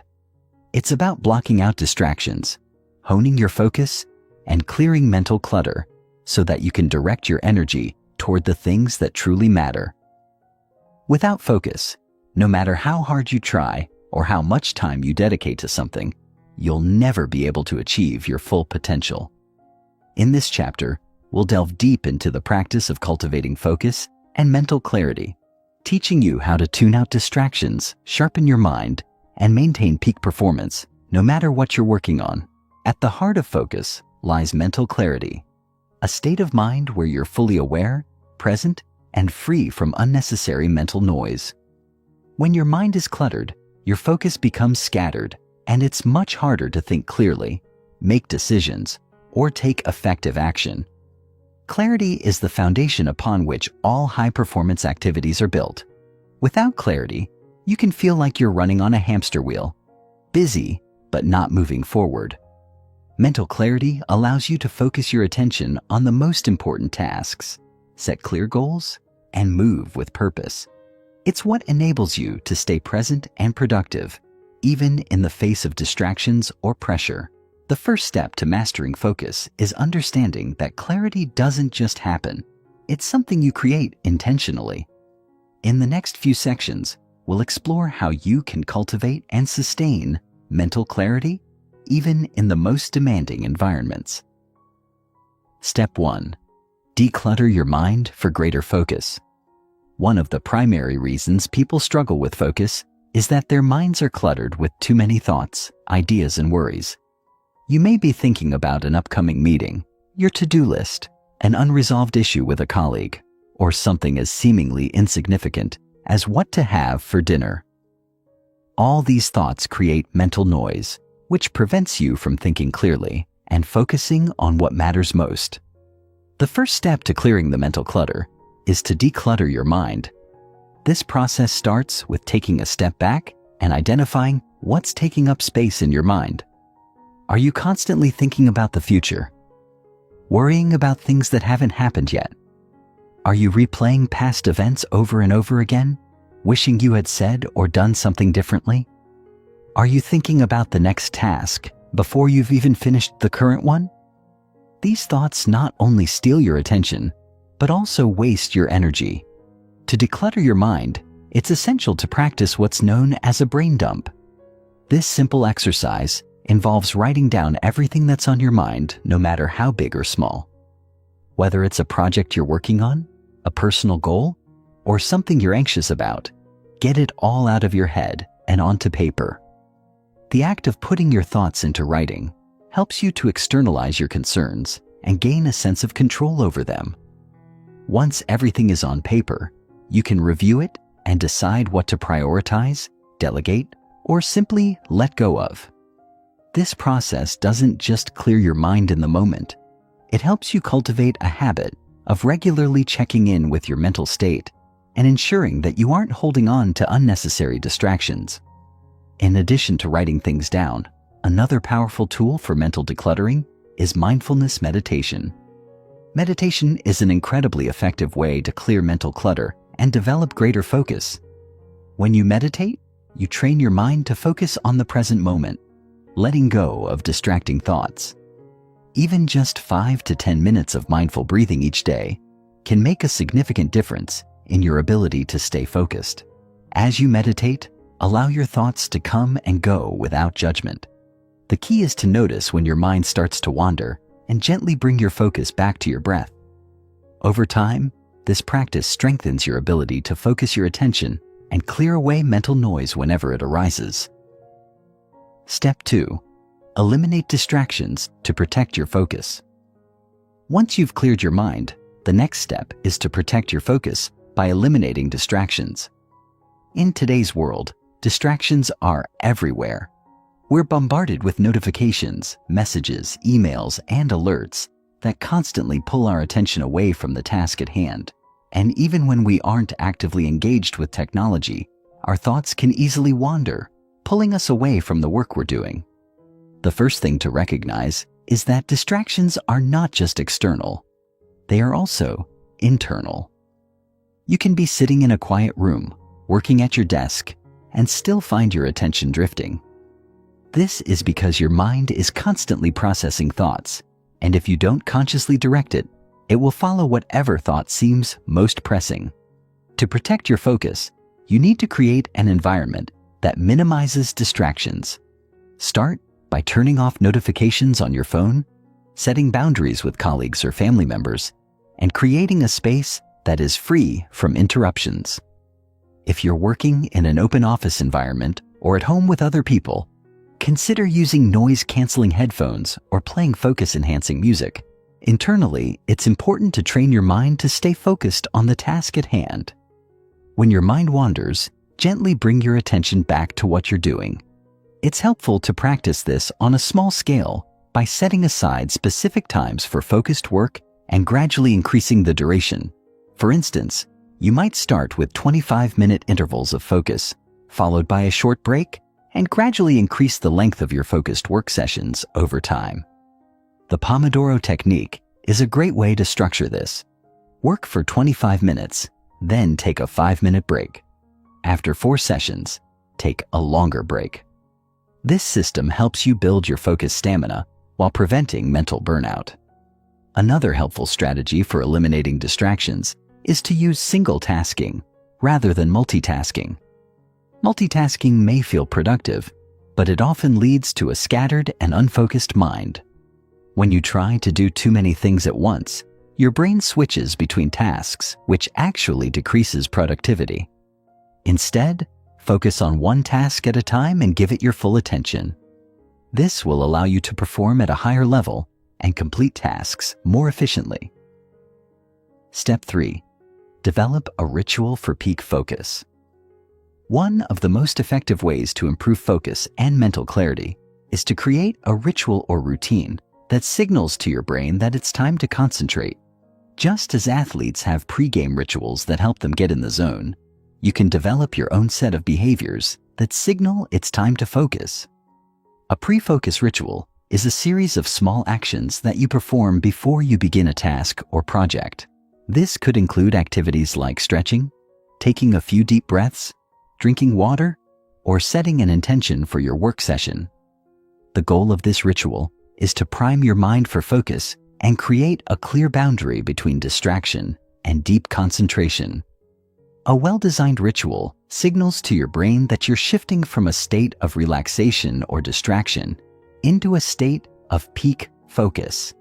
It's about blocking out distractions, honing your focus, and clearing mental clutter so that you can direct your energy toward the things that truly matter. Without focus, no matter how hard you try or how much time you dedicate to something, you'll never be able to achieve your full potential. In this chapter, we'll delve deep into the practice of cultivating focus and mental clarity, teaching you how to tune out distractions, sharpen your mind, and maintain peak performance no matter what you're working on. At the heart of focus lies mental clarity, a state of mind where you're fully aware, present, and free from unnecessary mental noise. When your mind is cluttered, your focus becomes scattered, and it's much harder to think clearly, make decisions, or take effective action. Clarity is the foundation upon which all high-performance activities are built. Without clarity, you can feel like you're running on a hamster wheel, busy but not moving forward. Mental clarity allows you to focus your attention on the most important tasks, set clear goals, and move with purpose. It's what enables you to stay present and productive, even in the face of distractions or pressure. The first step to mastering focus is understanding that clarity doesn't just happen. It's something you create intentionally. In the next few sections, we'll explore how you can cultivate and sustain mental clarity even in the most demanding environments. Step 1. Declutter your mind for greater focus. One of the primary reasons people struggle with focus is that their minds are cluttered with too many thoughts, ideas, and worries. You may be thinking about an upcoming meeting, your to-do list, an unresolved issue with a colleague, or something as seemingly insignificant as what to have for dinner. All these thoughts create mental noise, which prevents you from thinking clearly and focusing on what matters most. The first step to clearing the mental clutter is to declutter your mind. This process starts with taking a step back and identifying what's taking up space in your mind. Are you constantly thinking about the future? Worrying about things that haven't happened yet? Are you replaying past events over and over again, wishing you had said or done something differently? Are you thinking about the next task before you've even finished the current one? These thoughts not only steal your attention, but also waste your energy. To declutter your mind, it's essential to practice what's known as a brain dump. This simple exercise involves writing down everything that's on your mind, no matter how big or small. Whether it's a project you're working on, a personal goal, or something you're anxious about, get it all out of your head and onto paper. The act of putting your thoughts into writing helps you to externalize your concerns and gain a sense of control over them. Once everything is on paper, you can review it and decide what to prioritize, delegate, or simply let go of. This process doesn't just clear your mind in the moment. It helps you cultivate a habit of regularly checking in with your mental state and ensuring that you aren't holding on to unnecessary distractions. In addition to writing things down, Another powerful tool for mental decluttering is mindfulness meditation. Meditation is an incredibly effective way to clear mental clutter and develop greater focus. When you meditate, you train your mind to focus on the present moment, letting go of distracting thoughts. Even just 5 to 10 minutes of mindful breathing each day can make a significant difference in your ability to stay focused. As you meditate, allow your thoughts to come and go without judgment. The key is to notice when your mind starts to wander and gently bring your focus back to your breath. Over time, this practice strengthens your ability to focus your attention and clear away mental noise whenever it arises. Step 2. Eliminate distractions to protect your focus. Once you've cleared your mind, the next step is to protect your focus by eliminating distractions. In today's world, distractions are everywhere. We're bombarded with notifications, messages, emails, and alerts that constantly pull our attention away from the task at hand. And even when we aren't actively engaged with technology, our thoughts can easily wander, pulling us away from the work we're doing. The first thing to recognize is that distractions are not just external. They are also internal. You can be sitting in a quiet room, working at your desk, and still find your attention drifting. This is because your mind is constantly processing thoughts, and if you don't consciously direct it, it will follow whatever thought seems most pressing. To protect your focus, you need to create an environment that minimizes distractions. Start by turning off notifications on your phone, setting boundaries with colleagues or family members, and creating a space that is free from interruptions. If you're working in an open office environment or at home with other people, consider using noise-canceling headphones or playing focus-enhancing music. Internally, it's important to train your mind to stay focused on the task at hand. When your mind wanders, gently bring your attention back to what you're doing. It's helpful to practice this on a small scale by setting aside specific times for focused work and gradually increasing the duration. For instance, you might start with 25-minute intervals of focus, followed by a short break, and gradually increase the length of your focused work sessions over time. The Pomodoro technique is a great way to structure this. Work for 25 minutes, then take a 5-minute break. After 4 sessions, take a longer break. This system helps you build your focus stamina while preventing mental burnout. Another helpful strategy for eliminating distractions is to use single tasking rather than multitasking. Multitasking may feel productive, but it often leads to a scattered and unfocused mind. When you try to do too many things at once, your brain switches between tasks, which actually decreases productivity. Instead, focus on one task at a time and give it your full attention. This will allow you to perform at a higher level and complete tasks more efficiently. Step 3. Develop a ritual for peak focus. One of the most effective ways to improve focus and mental clarity is to create a ritual or routine that signals to your brain that it's time to concentrate. Just as athletes have pre-game rituals that help them get in the zone, you can develop your own set of behaviors that signal it's time to focus. A pre-focus ritual is a series of small actions that you perform before you begin a task or project. This could include activities like stretching, taking a few deep breaths, drinking water, or setting an intention for your work session. The goal of this ritual is to prime your mind for focus and create a clear boundary between distraction and deep concentration. A well-designed ritual signals to your brain that you're shifting from a state of relaxation or distraction into a state of peak focus.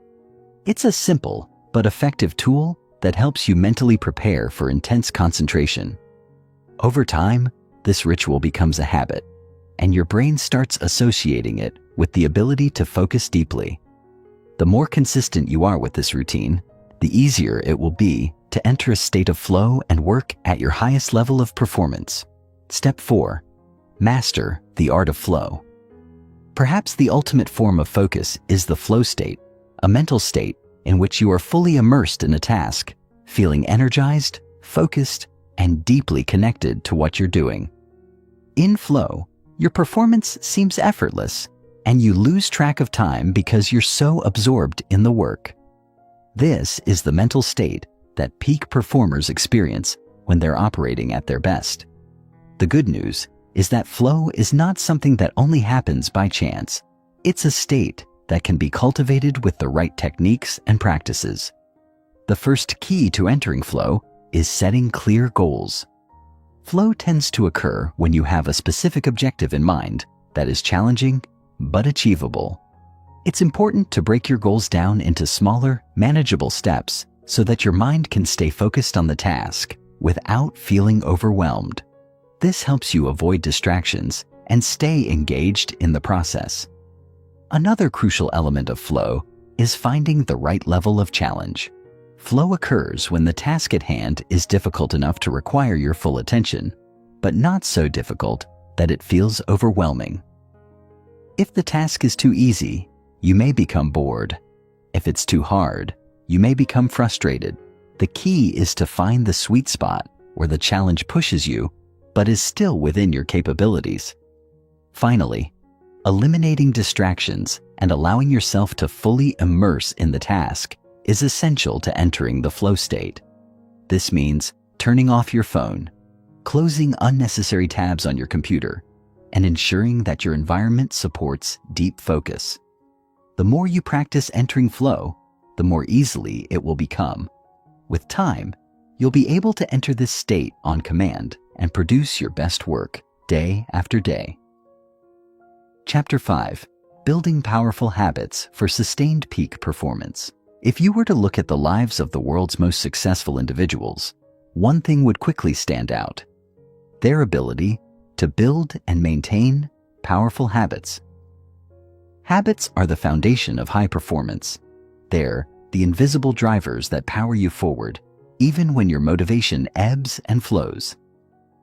It's a simple but effective tool that helps you mentally prepare for intense concentration. Over time, this ritual becomes a habit, and your brain starts associating it with the ability to focus deeply. The more consistent you are with this routine, the easier it will be to enter a state of flow and work at your highest level of performance. Step 4. Master the art of flow. Perhaps the ultimate form of focus is the flow state, a mental state in which you are fully immersed in a task, feeling energized, focused, and deeply connected to what you're doing. In flow, your performance seems effortless, and you lose track of time because you're so absorbed in the work. This is the mental state that peak performers experience when they're operating at their best. The good news is that flow is not something that only happens by chance. It's a state that can be cultivated with the right techniques and practices. The first key to entering flow is setting clear goals. Flow tends to occur when you have a specific objective in mind that is challenging but achievable. It's important to break your goals down into smaller, manageable steps so that your mind can stay focused on the task without feeling overwhelmed. This helps you avoid distractions and stay engaged in the process. Another crucial element of flow is finding the right level of challenge. Flow occurs when the task at hand is difficult enough to require your full attention, but not so difficult that it feels overwhelming. If the task is too easy, you may become bored. If it's too hard, you may become frustrated. The key is to find the sweet spot where the challenge pushes you, but is still within your capabilities. Finally, eliminating distractions and allowing yourself to fully immerse in the task is essential to entering the flow state. This means turning off your phone, closing unnecessary tabs on your computer, and ensuring that your environment supports deep focus. The more you practice entering flow, the more easily it will become. With time, you'll be able to enter this state on command and produce your best work day after day. Chapter 5. Building Powerful Habits for Sustained Peak Performance. If you were to look at the lives of the world's most successful individuals, one thing would quickly stand out: their ability to build and maintain powerful habits. Habits are the foundation of high performance. They're the invisible drivers that power you forward, even when your motivation ebbs and flows.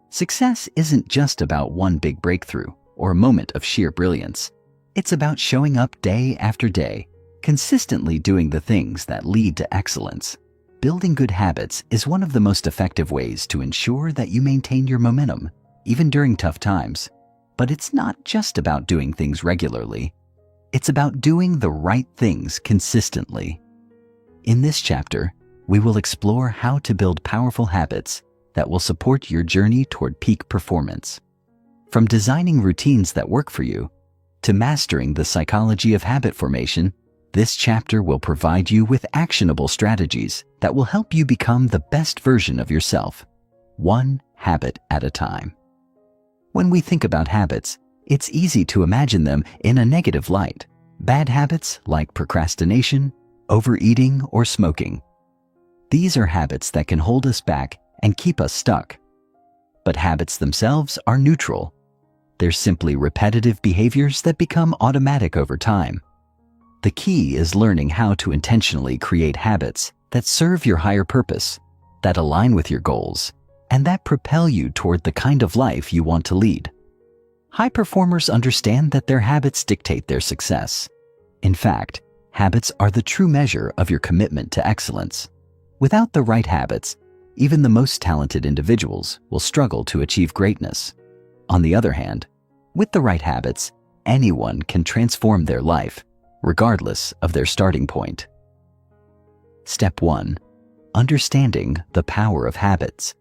Success isn't just about one big breakthrough or a moment of sheer brilliance. It's about showing up day after day, consistently doing the things that lead to excellence. Building good habits is one of the most effective ways to ensure that you maintain your momentum, even during tough times. But it's not just about doing things regularly. It's about doing the right things consistently. In this chapter, we will explore how to build powerful habits that will support your journey toward peak performance. From designing routines that work for you to mastering the psychology of habit formation, this chapter will provide you with actionable strategies that will help you become the best version of yourself, one habit at a time. When we think about habits, it's easy to imagine them in a negative light. Bad habits like procrastination, overeating, or smoking. These are habits that can hold us back and keep us stuck. But habits themselves are neutral. They're simply repetitive behaviors that become automatic over time. The key is learning how to intentionally create habits that serve your higher purpose, that align with your goals, and that propel you toward the kind of life you want to lead. High performers understand that their habits dictate their success. In fact, habits are the true measure of your commitment to excellence. Without the right habits, even the most talented individuals will struggle to achieve greatness. On the other hand, with the right habits, anyone can transform their life, regardless of their starting point. Step 1. Understanding the power of habits.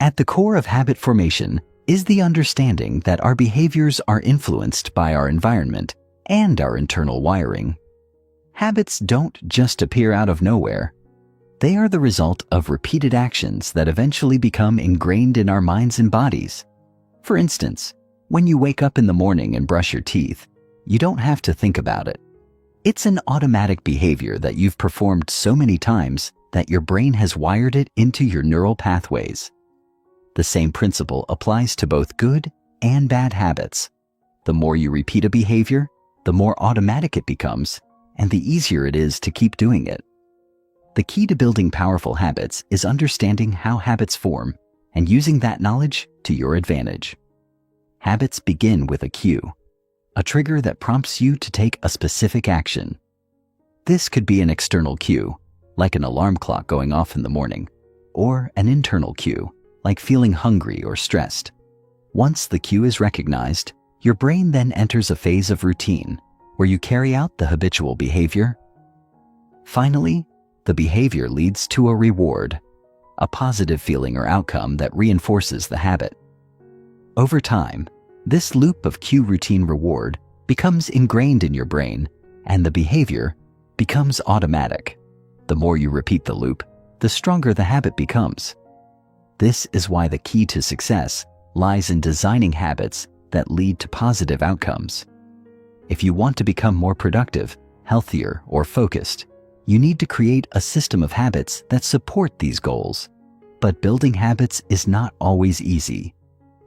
At the core of habit formation is the understanding that our behaviors are influenced by our environment and our internal wiring. Habits don't just appear out of nowhere. They are the result of repeated actions that eventually become ingrained in our minds and bodies. For instance, when you wake up in the morning and brush your teeth, you don't have to think about it. It's an automatic behavior that you've performed so many times that your brain has wired it into your neural pathways. The same principle applies to both good and bad habits. The more you repeat a behavior, the more automatic it becomes, and the easier it is to keep doing it. The key to building powerful habits is understanding how habits form and using that knowledge to your advantage. Habits begin with a cue, a trigger that prompts you to take a specific action. This could be an external cue, like an alarm clock going off in the morning, or an internal cue, like feeling hungry or stressed. Once the cue is recognized, Your brain then enters a phase of routine where you carry out the habitual behavior. Finally, the behavior leads to a reward, a positive feeling or outcome that reinforces the habit. Over time, this loop of cue routine reward becomes ingrained in your brain, and the behavior becomes automatic. The more you repeat the loop, the stronger the habit becomes. This is why the key to success lies in designing habits that lead to positive outcomes. If you want to become more productive, healthier, or focused, you need to create a system of habits that support these goals. But building habits is not always easy.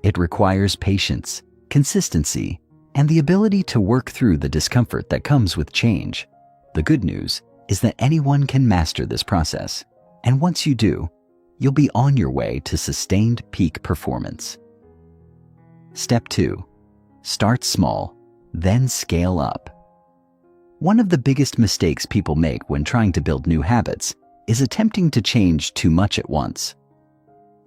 It requires patience, consistency, and the ability to work through the discomfort that comes with change. The good news is that anyone can master this process, and once you do, you'll be on your way to sustained peak performance. Step 2. Start small, then scale up. One of the biggest mistakes people make when trying to build new habits is attempting to change too much at once.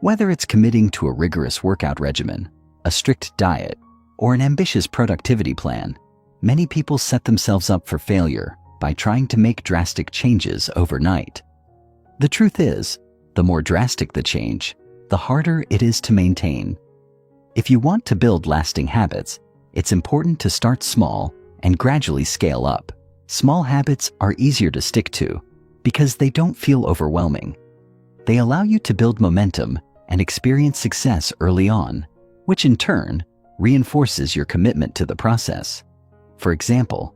Whether it's committing to a rigorous workout regimen, a strict diet, or an ambitious productivity plan, many people set themselves up for failure by trying to make drastic changes overnight. The truth is, the more drastic the change, the harder it is to maintain. If you want to build lasting habits, it's important to start small and gradually scale up. Small habits are easier to stick to because they don't feel overwhelming. They allow you to build momentum and experience success early on, which in turn reinforces your commitment to the process. For example,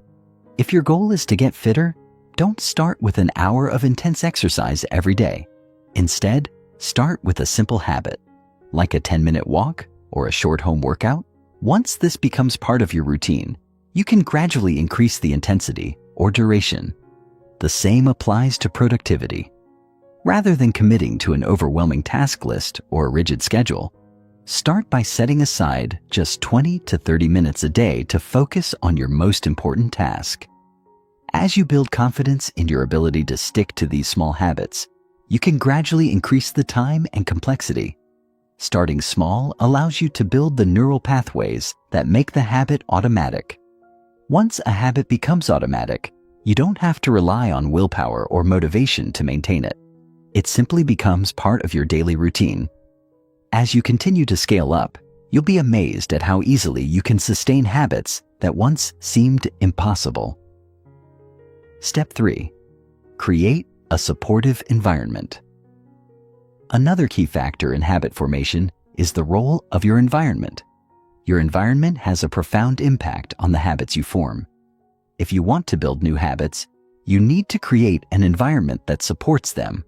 if your goal is to get fitter, don't start with an hour of intense exercise every day. Instead, start with a simple habit, like a 10-minute walk or a short home workout. Once this becomes part of your routine, you can gradually increase the intensity or duration. The same applies to productivity. Rather than committing to an overwhelming task list or a rigid schedule, start by setting aside just 20 to 30 minutes a day to focus on your most important task. As you build confidence in your ability to stick to these small habits, you can gradually increase the time and complexity. Starting small allows you to build the neural pathways that make the habit automatic. Once a habit becomes automatic, you don't have to rely on willpower or motivation to maintain it. It simply becomes part of your daily routine. As you continue to scale up, you'll be amazed at how easily you can sustain habits that once seemed impossible. Step 3. Create a supportive environment. Another key factor in habit formation is the role of your environment. Your environment has a profound impact on the habits you form. If you want to build new habits, you need to create an environment that supports them.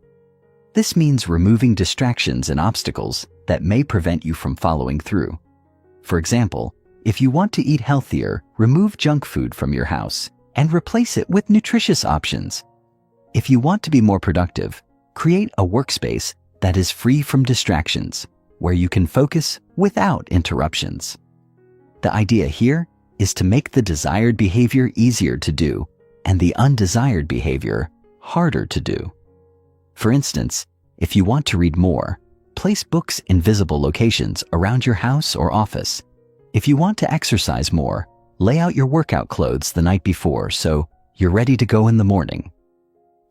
This means removing distractions and obstacles that may prevent you from following through. For example, if you want to eat healthier, remove junk food from your house and replace it with nutritious options. If you want to be more productive, create a workspace that is free from distractions, where you can focus without interruptions. The idea here is to make the desired behavior easier to do and the undesired behavior harder to do. For instance, if you want to read more, place books in visible locations around your house or office. If you want to exercise more, lay out your workout clothes the night before so you're ready to go in the morning.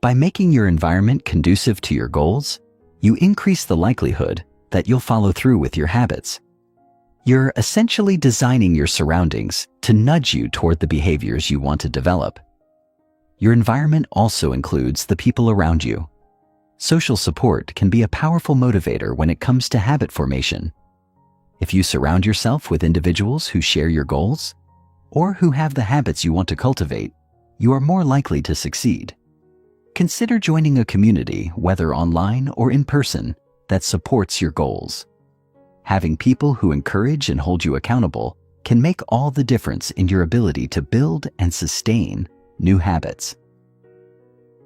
By making your environment conducive to your goals, you increase the likelihood that you'll follow through with your habits. You're essentially designing your surroundings to nudge you toward the behaviors you want to develop. Your environment also includes the people around you. Social support can be a powerful motivator when it comes to habit formation. If you surround yourself with individuals who share your goals, or who have the habits you want to cultivate, you are more likely to succeed. Consider joining a community, whether online or in person, that supports your goals. Having people who encourage and hold you accountable can make all the difference in your ability to build and sustain new habits.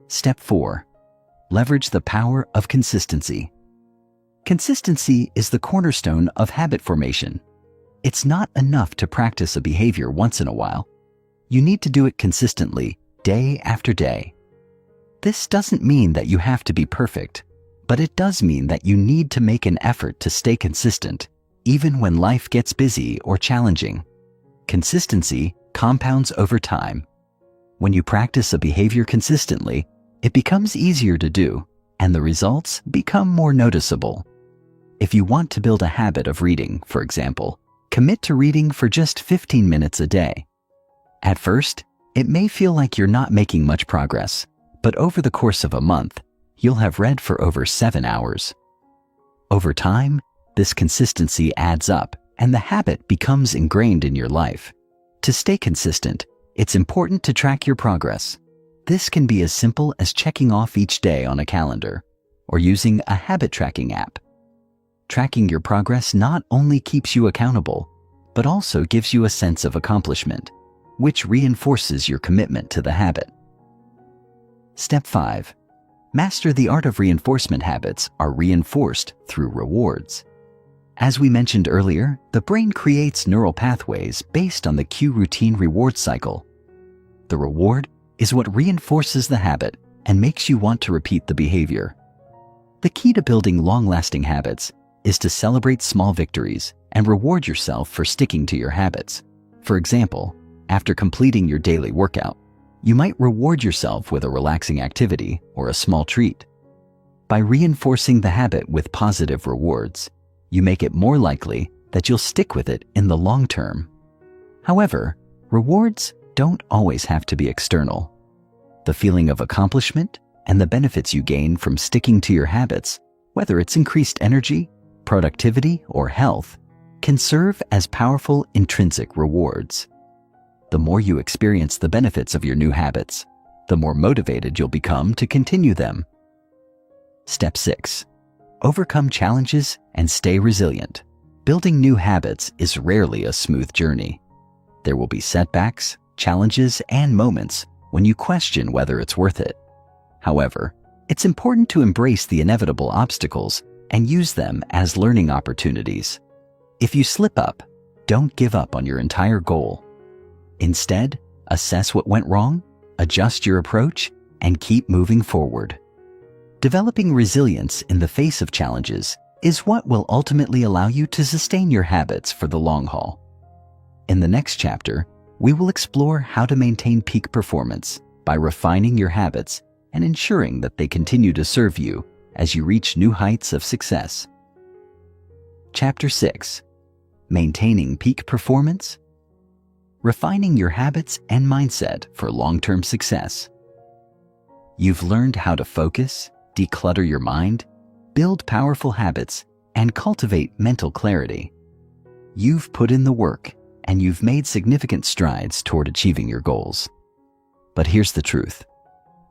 Step 4. Leverage the power of consistency. Consistency is the cornerstone of habit formation. It's not enough to practice a behavior once in a while. You need to do it consistently, day after day. This doesn't mean that you have to be perfect, but it does mean that you need to make an effort to stay consistent, even when life gets busy or challenging. Consistency compounds over time. When you practice a behavior consistently, it becomes easier to do, and the results become more noticeable. If you want to build a habit of reading, for example, commit to reading for just 15 minutes a day. At first, it may feel like you're not making much progress, but over the course of a month, you'll have read for over 7 hours. Over time, this consistency adds up, and the habit becomes ingrained in your life. To stay consistent, it's important to track your progress. This can be as simple as checking off each day on a calendar or using a habit tracking app. Tracking your progress not only keeps you accountable, but also gives you a sense of accomplishment, which reinforces your commitment to the habit. Step 5. Master the art of reinforcement. Habits are reinforced through rewards. As we mentioned earlier, the brain creates neural pathways based on the cue routine reward cycle. The reward is what reinforces the habit and makes you want to repeat the behavior. The key to building long-lasting habits is to celebrate small victories and reward yourself for sticking to your habits. For example, after completing your daily workout, you might reward yourself with a relaxing activity or a small treat. By reinforcing the habit with positive rewards, you make it more likely that you'll stick with it in the long term. However, rewards don't always have to be external. The feeling of accomplishment and the benefits you gain from sticking to your habits, whether it's increased energy, productivity, or health, can serve as powerful intrinsic rewards. The more you experience the benefits of your new habits, the more motivated you'll become to continue them. Step 6. Overcome challenges and stay resilient. Building new habits is rarely a smooth journey. There will be setbacks, challenges, and moments when you question whether it's worth it. However, it's important to embrace the inevitable obstacles and use them as learning opportunities. If you slip up, don't give up on your entire goal. Instead, assess what went wrong, adjust your approach, and keep moving forward. Developing resilience in the face of challenges is what will ultimately allow you to sustain your habits for the long haul. In the next chapter, we will explore how to maintain peak performance by refining your habits and ensuring that they continue to serve you as you reach new heights of success. Chapter 6. Maintaining peak performance. Refining your habits and mindset for long-term success. You've learned how to focus, declutter your mind, build powerful habits, and cultivate mental clarity. You've put in the work, and you've made significant strides toward achieving your goals. But here's the truth.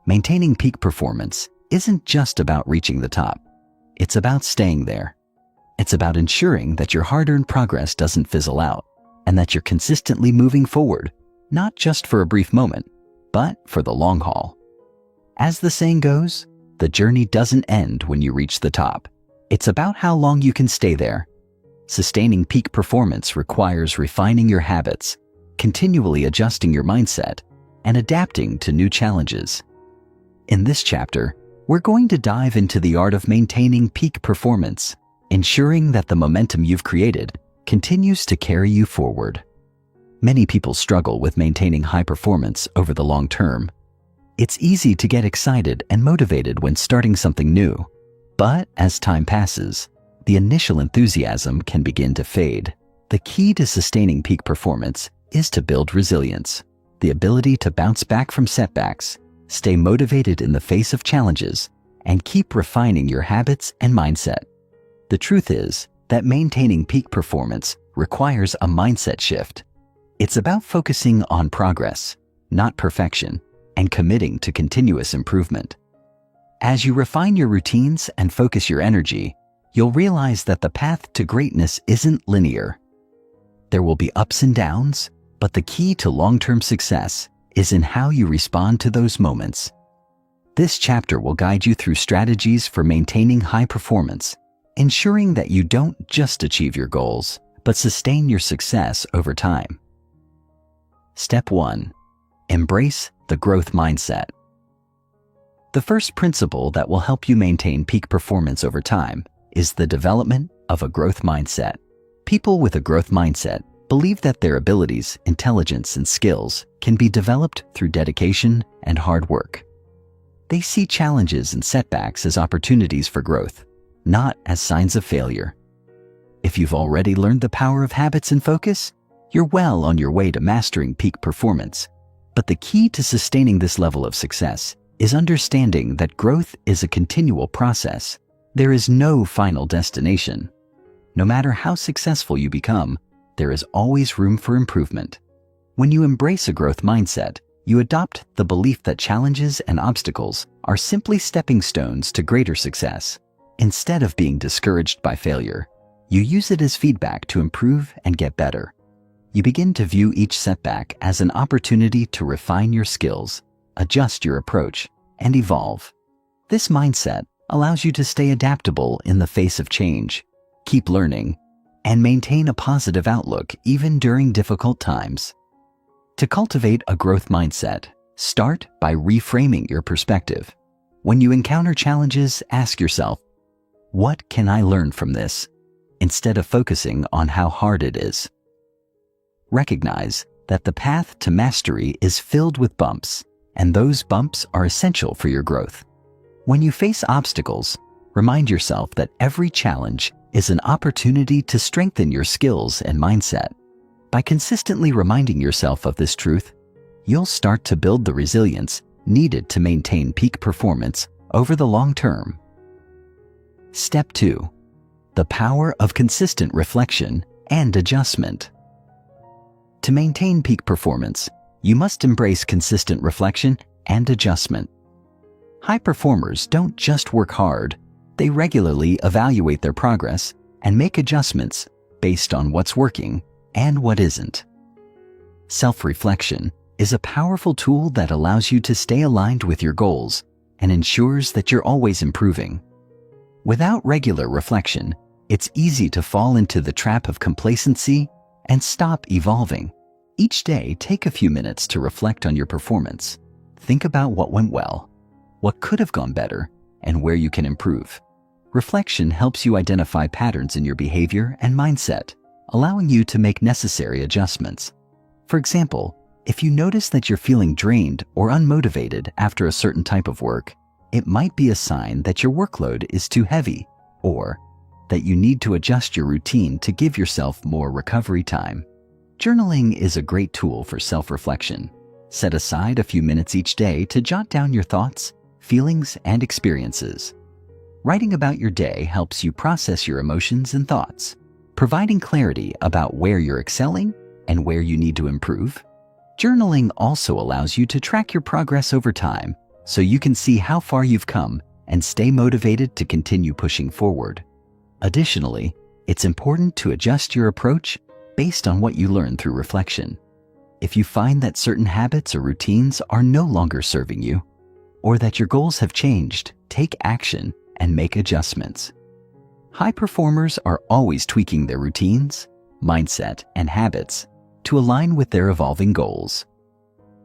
Maintaining peak performance isn't just about reaching the top. It's about staying there. It's about ensuring that your hard-earned progress doesn't fizzle out, and that you're consistently moving forward, not just for a brief moment, but for the long haul. As the saying goes, the journey doesn't end when you reach the top. It's about how long you can stay there. Sustaining peak performance requires refining your habits, continually adjusting your mindset, and adapting to new challenges. In this chapter, we're going to dive into the art of maintaining peak performance, ensuring that the momentum you've created continues to carry you forward. Many people struggle with maintaining high performance over the long term. It's easy to get excited and motivated when starting something new, but as time passes, the initial enthusiasm can begin to fade. The key to sustaining peak performance is to build resilience, the ability to bounce back from setbacks, stay motivated in the face of challenges, and keep refining your habits and mindset. The truth is that maintaining peak performance requires a mindset shift. It's about focusing on progress, not perfection, and committing to continuous improvement. As you refine your routines and focus your energy, you'll realize that the path to greatness isn't linear. There will be ups and downs, but the key to long-term success is in how you respond to those moments. This chapter will guide you through strategies for maintaining high performance, ensuring that you don't just achieve your goals, but sustain your success over time. Step 1. Embrace the growth mindset. The first principle that will help you maintain peak performance over time is the development of a growth mindset. People with a growth mindset believe that their abilities, intelligence, and skills can be developed through dedication and hard work. They see challenges and setbacks as opportunities for growth, not as signs of failure. If you've already learned the power of habits and focus, you're well on your way to mastering peak performance. But the key to sustaining this level of success is understanding that growth is a continual process. There is no final destination. No matter how successful you become, there is always room for improvement. When you embrace a growth mindset, you adopt the belief that challenges and obstacles are simply stepping stones to greater success. Instead of being discouraged by failure, you use it as feedback to improve and get better. You begin to view each setback as an opportunity to refine your skills, adjust your approach, and evolve. This mindset allows you to stay adaptable in the face of change, keep learning, and maintain a positive outlook even during difficult times. To cultivate a growth mindset, start by reframing your perspective. When you encounter challenges, ask yourself, what can I learn from this? Instead of focusing on how hard it is. Recognize that the path to mastery is filled with bumps, and those bumps are essential for your growth. When you face obstacles, remind yourself that every challenge is an opportunity to strengthen your skills and mindset. By consistently reminding yourself of this truth, you'll start to build the resilience needed to maintain peak performance over the long term. Step 2. The power of consistent reflection and adjustment. To maintain peak performance, you must embrace consistent reflection and adjustment. High performers don't just work hard, they regularly evaluate their progress and make adjustments based on what's working and what isn't. Self-reflection is a powerful tool that allows you to stay aligned with your goals and ensures that you're always improving. Without regular reflection, it's easy to fall into the trap of complacency and stop evolving. Each day, take a few minutes to reflect on your performance. Think about what went well, what could have gone better, and where you can improve. Reflection helps you identify patterns in your behavior and mindset, allowing you to make necessary adjustments. For example, if you notice that you're feeling drained or unmotivated after a certain type of work, it might be a sign that your workload is too heavy, or that you need to adjust your routine to give yourself more recovery time. Journaling is a great tool for self-reflection. Set aside a few minutes each day to jot down your thoughts, feelings, and experiences. Writing about your day helps you process your emotions and thoughts, providing clarity about where you're excelling and where you need to improve. Journaling also allows you to track your progress over time, so you can see how far you've come and stay motivated to continue pushing forward. Additionally, it's important to adjust your approach based on what you learn through reflection. If you find that certain habits or routines are no longer serving you, or that your goals have changed, take action and make adjustments. High performers are always tweaking their routines, mindset, and habits to align with their evolving goals.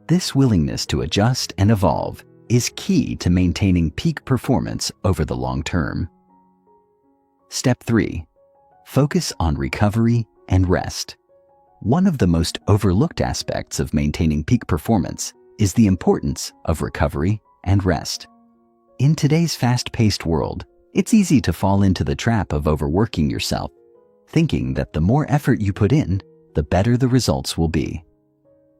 This willingness to adjust and evolve is key to maintaining peak performance over the long term. Step 3. Focus on recovery and rest. One of the most overlooked aspects of maintaining peak performance is the importance of recovery and rest. In today's fast-paced world, it's easy to fall into the trap of overworking yourself, thinking that the more effort you put in, the better the results will be.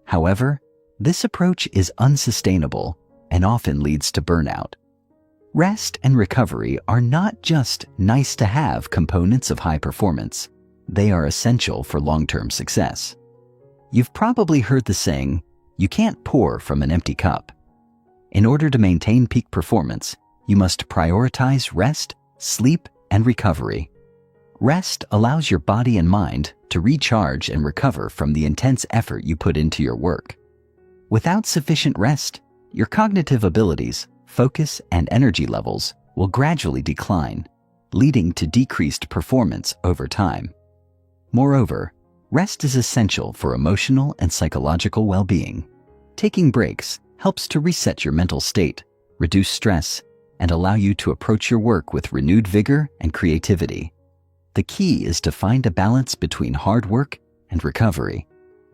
However, this approach is unsustainable and often leads to burnout. Rest and recovery are not just nice-to-have components of high performance. They are essential for long-term success. You've probably heard the saying, "You can't pour from an empty cup." In order to maintain peak performance, you must prioritize rest, sleep, and recovery. Rest allows your body and mind to recharge and recover from the intense effort you put into your work. Without sufficient rest, your cognitive abilities, focus, and energy levels will gradually decline, leading to decreased performance over time. Moreover, rest is essential for emotional and psychological well-being. Taking breaks helps to reset your mental state, reduce stress, and allow you to approach your work with renewed vigor and creativity. The key is to find a balance between hard work and recovery.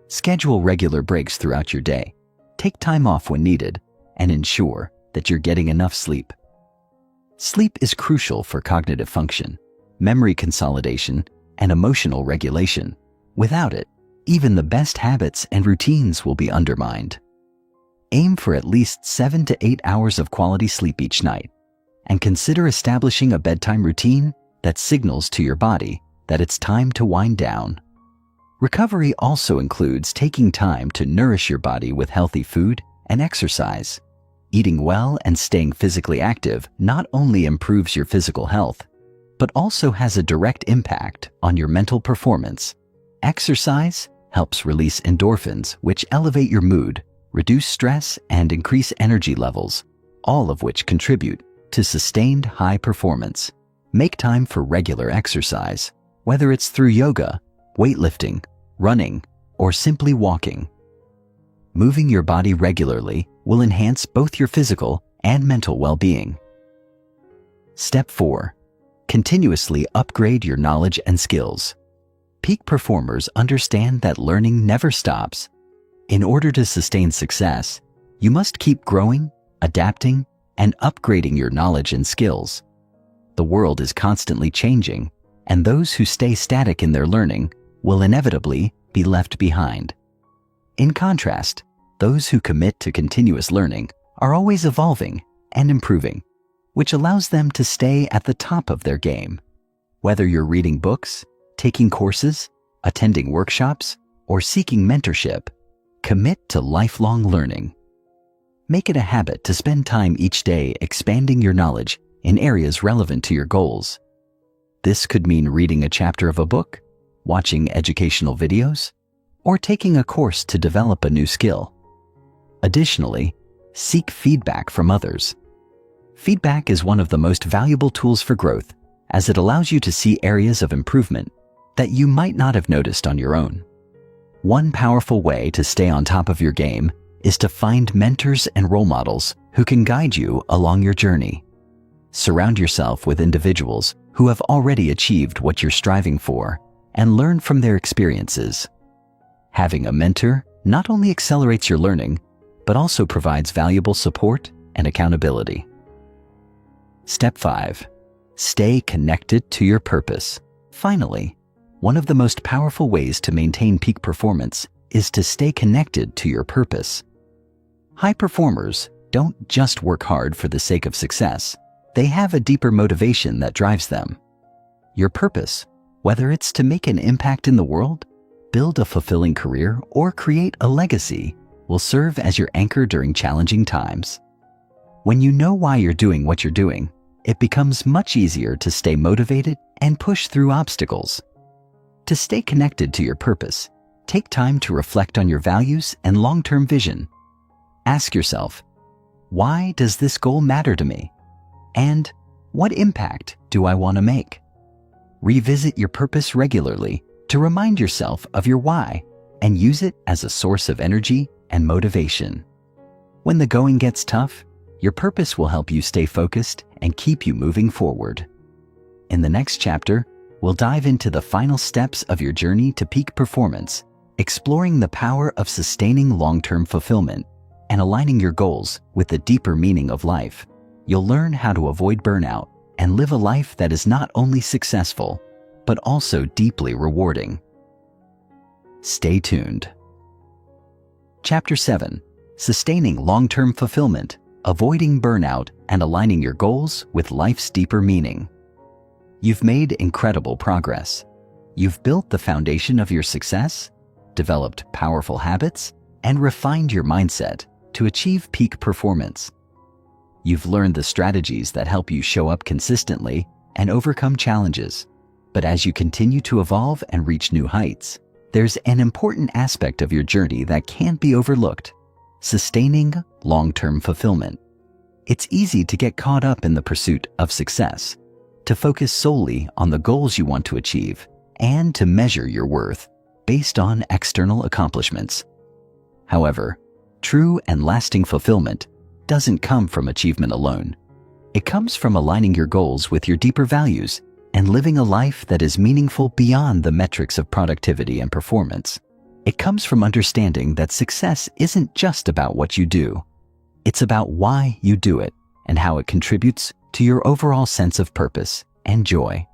Schedule regular breaks throughout your day. Take time off when needed, and ensure that you're getting enough sleep. Sleep is crucial for cognitive function, memory consolidation, and emotional regulation. Without it, even the best habits and routines will be undermined. Aim for at least 7 to 8 hours of quality sleep each night, and consider establishing a bedtime routine that signals to your body that it's time to wind down. Recovery also includes taking time to nourish your body with healthy food and exercise. Eating well and staying physically active not only improves your physical health, but also has a direct impact on your mental performance. Exercise helps release endorphins, which elevate your mood, reduce stress, and increase energy levels, all of which contribute to sustained high performance. Make time for regular exercise, whether it's through yoga, weightlifting, running, or simply walking. Moving your body regularly will enhance both your physical and mental well-being. Step 4. Continuously upgrade your knowledge and skills. Peak performers understand that learning never stops. In order to sustain success, you must keep growing, adapting, and upgrading your knowledge and skills. The world is constantly changing, and those who stay static in their learning will inevitably be left behind. In contrast, those who commit to continuous learning are always evolving and improving, which allows them to stay at the top of their game. Whether you're reading books, taking courses, attending workshops, or seeking mentorship, commit to lifelong learning. Make it a habit to spend time each day expanding your knowledge in areas relevant to your goals. This could mean reading a chapter of a book, watching educational videos, or taking a course to develop a new skill. Additionally, seek feedback from others. Feedback is one of the most valuable tools for growth, as it allows you to see areas of improvement that you might not have noticed on your own. One powerful way to stay on top of your game is to find mentors and role models who can guide you along your journey. Surround yourself with individuals who have already achieved what you're striving for and learn from their experiences. Having a mentor not only accelerates your learning, but also provides valuable support and accountability. Step 5. Stay connected to your purpose. Finally, one of the most powerful ways to maintain peak performance is to stay connected to your purpose. High performers don't just work hard for the sake of success. They have a deeper motivation that drives them. Your purpose, whether it's to make an impact in the world, build a fulfilling career, or create a legacy, will serve as your anchor during challenging times. When you know why you're doing what you're doing, it becomes much easier to stay motivated and push through obstacles. To stay connected to your purpose, take time to reflect on your values and long-term vision. Ask yourself, why does this goal matter to me? And what impact do I want to make? Revisit your purpose regularly to remind yourself of your why and use it as a source of energy and motivation. When the going gets tough, your purpose will help you stay focused and keep you moving forward. In the next chapter, we'll dive into the final steps of your journey to peak performance, exploring the power of sustaining long-term fulfillment and aligning your goals with the deeper meaning of life. You'll learn how to avoid burnout and live a life that is not only successful, but also deeply rewarding. Stay tuned. Chapter 7. Sustaining long-term fulfillment, avoiding burnout, and aligning your goals with life's deeper meaning. You've made incredible progress. You've built the foundation of your success, developed powerful habits, and refined your mindset to achieve peak performance. You've learned the strategies that help you show up consistently and overcome challenges. But as you continue to evolve and reach new heights, there's an important aspect of your journey that can't be overlooked: sustaining long-term fulfillment. It's easy to get caught up in the pursuit of success, to focus solely on the goals you want to achieve, and to measure your worth based on external accomplishments. However, true and lasting fulfillment doesn't come from achievement alone. It comes from aligning your goals with your deeper values and living a life that is meaningful beyond the metrics of productivity and performance. It comes from understanding that success isn't just about what you do. It's about why you do it and how it contributes to your overall sense of purpose and joy.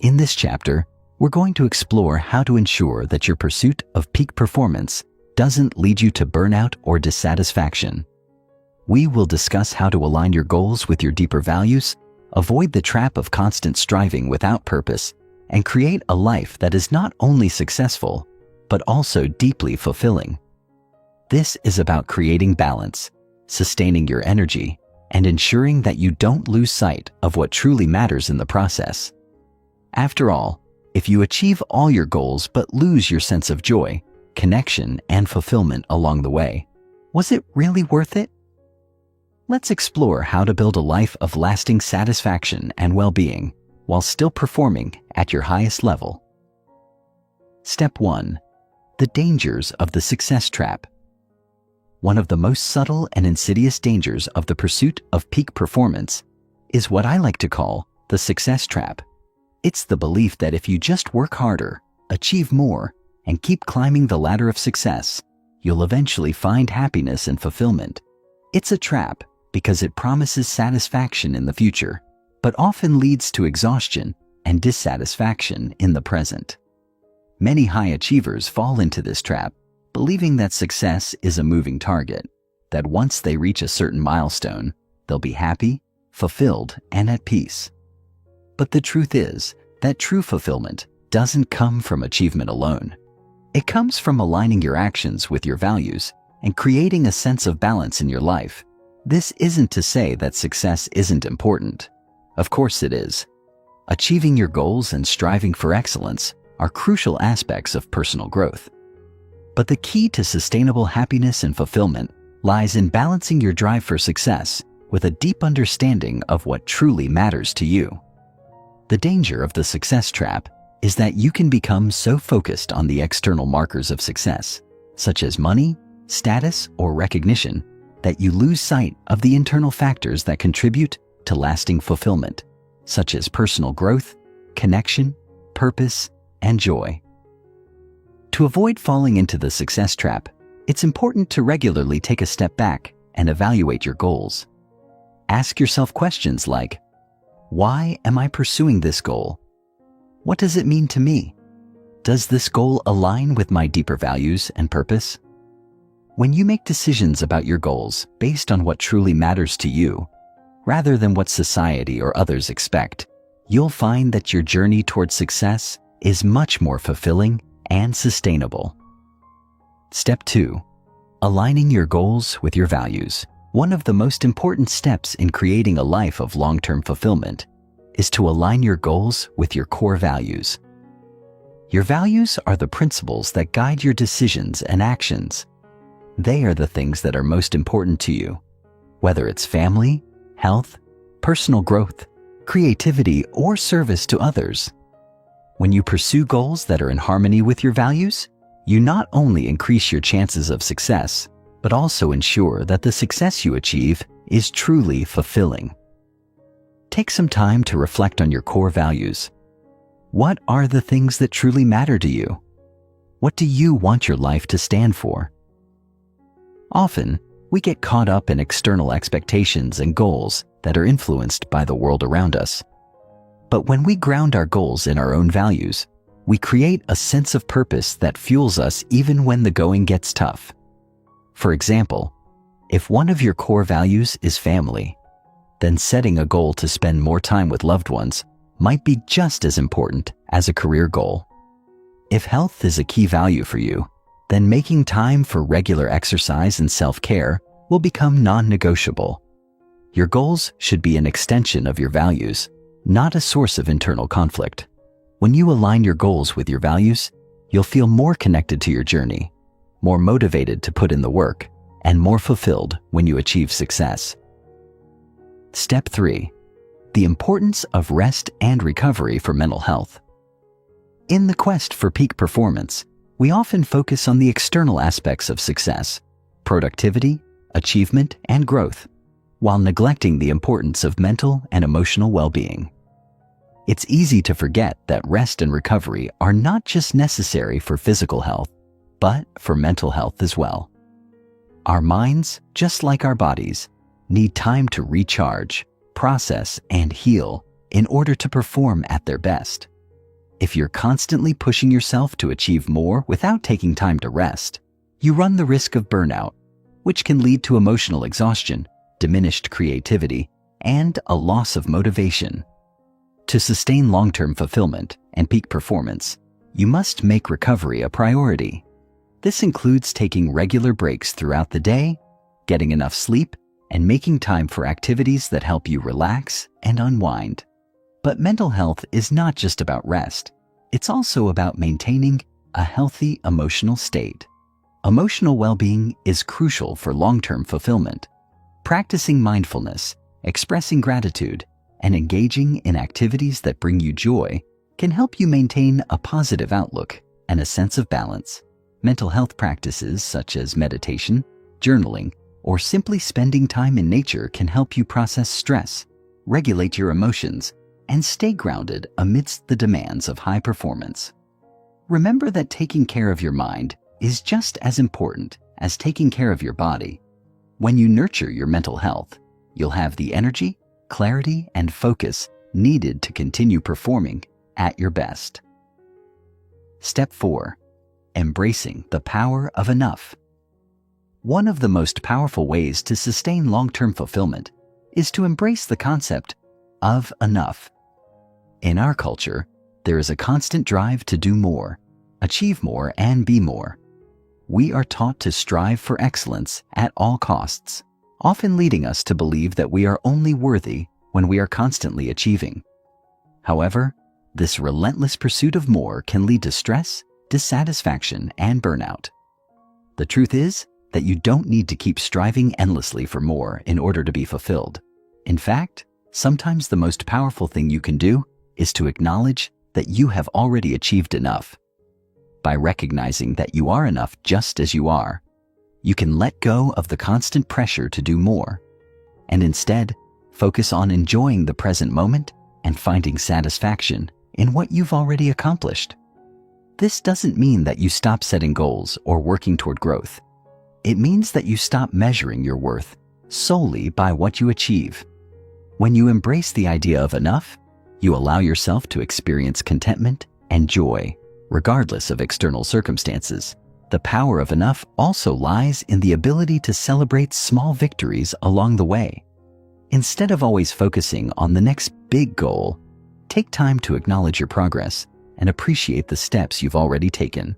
In this chapter, we're going to explore how to ensure that your pursuit of peak performance doesn't lead you to burnout or dissatisfaction. We will discuss how to align your goals with your deeper values, avoid the trap of constant striving without purpose, and create a life that is not only successful, but also deeply fulfilling. This is about creating balance, sustaining your energy, and ensuring that you don't lose sight of what truly matters in the process. After all, if you achieve all your goals but lose your sense of joy, connection, and fulfillment along the way, was it really worth it? Let's explore how to build a life of lasting satisfaction and well-being while still performing at your highest level. Step 1. The dangers of the success trap. One of the most subtle and insidious dangers of the pursuit of peak performance is what I like to call the success trap. It's the belief that if you just work harder, achieve more, and keep climbing the ladder of success, you'll eventually find happiness and fulfillment. It's a trap because it promises satisfaction in the future, but often leads to exhaustion and dissatisfaction in the present. Many high achievers fall into this trap, believing that success is a moving target, that once they reach a certain milestone, they'll be happy, fulfilled, and at peace. But the truth is that true fulfillment doesn't come from achievement alone. It comes from aligning your actions with your values and creating a sense of balance in your life. This isn't to say that success isn't important. Of course it is. Achieving your goals and striving for excellence are crucial aspects of personal growth. But the key to sustainable happiness and fulfillment lies in balancing your drive for success with a deep understanding of what truly matters to you. The danger of the success trap is that you can become so focused on the external markers of success, such as money, status, or recognition, that you lose sight of the internal factors that contribute to lasting fulfillment, such as personal growth, connection, purpose, and joy. To avoid falling into the success trap, it's important to regularly take a step back and evaluate your goals. Ask yourself questions like, why am I pursuing this goal? What does it mean to me? Does this goal align with my deeper values and purpose? When you make decisions about your goals based on what truly matters to you, rather than what society or others expect, you'll find that your journey towards success is much more fulfilling and sustainable. Step 2. Aligning your goals with your values. One of the most important steps in creating a life of long-term fulfillment is to align your goals with your core values. Your values are the principles that guide your decisions and actions. They are the things that are most important to you, whether it's family, health, personal growth, creativity, or service to others. When you pursue goals that are in harmony with your values, you not only increase your chances of success, but also ensure that the success you achieve is truly fulfilling. Take some time to reflect on your core values. What are the things that truly matter to you? What do you want your life to stand for? Often, we get caught up in external expectations and goals that are influenced by the world around us. But when we ground our goals in our own values, we create a sense of purpose that fuels us even when the going gets tough. For example, if one of your core values is family, then setting a goal to spend more time with loved ones might be just as important as a career goal. If health is a key value for you, then making time for regular exercise and self-care will become non-negotiable. Your goals should be an extension of your values, not a source of internal conflict. When you align your goals with your values, you'll feel more connected to your journey, more motivated to put in the work, and more fulfilled when you achieve success. Step 3. The importance of rest and recovery for mental health. In the quest for peak performance, we often focus on the external aspects of success, productivity, achievement, and growth, while neglecting the importance of mental and emotional well-being. It's easy to forget that rest and recovery are not just necessary for physical health, but for mental health as well. Our minds, just like our bodies, need time to recharge, process, and heal in order to perform at their best. If you're constantly pushing yourself to achieve more without taking time to rest, you run the risk of burnout, which can lead to emotional exhaustion, diminished creativity, and a loss of motivation. To sustain long-term fulfillment and peak performance, you must make recovery a priority. This includes taking regular breaks throughout the day, getting enough sleep, and making time for activities that help you relax and unwind. But mental health is not just about rest. It's also about maintaining a healthy emotional state. Emotional well-being is crucial for long-term fulfillment. Practicing mindfulness, expressing gratitude, and engaging in activities that bring you joy can help you maintain a positive outlook and a sense of balance. Mental health practices such as meditation, journaling, or simply spending time in nature can help you process stress, regulate your emotions, and stay grounded amidst the demands of high performance. Remember that taking care of your mind is just as important as taking care of your body. When you nurture your mental health, you'll have the energy, clarity, and focus needed to continue performing at your best. Step 4. Embracing the power of enough. One of the most powerful ways to sustain long-term fulfillment is to embrace the concept of enough. In our culture, there is a constant drive to do more, achieve more, and be more. We are taught to strive for excellence at all costs, often leading us to believe that we are only worthy when we are constantly achieving. However, this relentless pursuit of more can lead to stress, dissatisfaction, and burnout. The truth is that you don't need to keep striving endlessly for more in order to be fulfilled. In fact, sometimes the most powerful thing you can do is to acknowledge that you have already achieved enough. By recognizing that you are enough just as you are, you can let go of the constant pressure to do more, and instead focus on enjoying the present moment and finding satisfaction in what you've already accomplished. This doesn't mean that you stop setting goals or working toward growth. It means that you stop measuring your worth solely by what you achieve. When you embrace the idea of enough, you allow yourself to experience contentment and joy, regardless of external circumstances. The power of enough also lies in the ability to celebrate small victories along the way. Instead of always focusing on the next big goal, take time to acknowledge your progress and appreciate the steps you've already taken.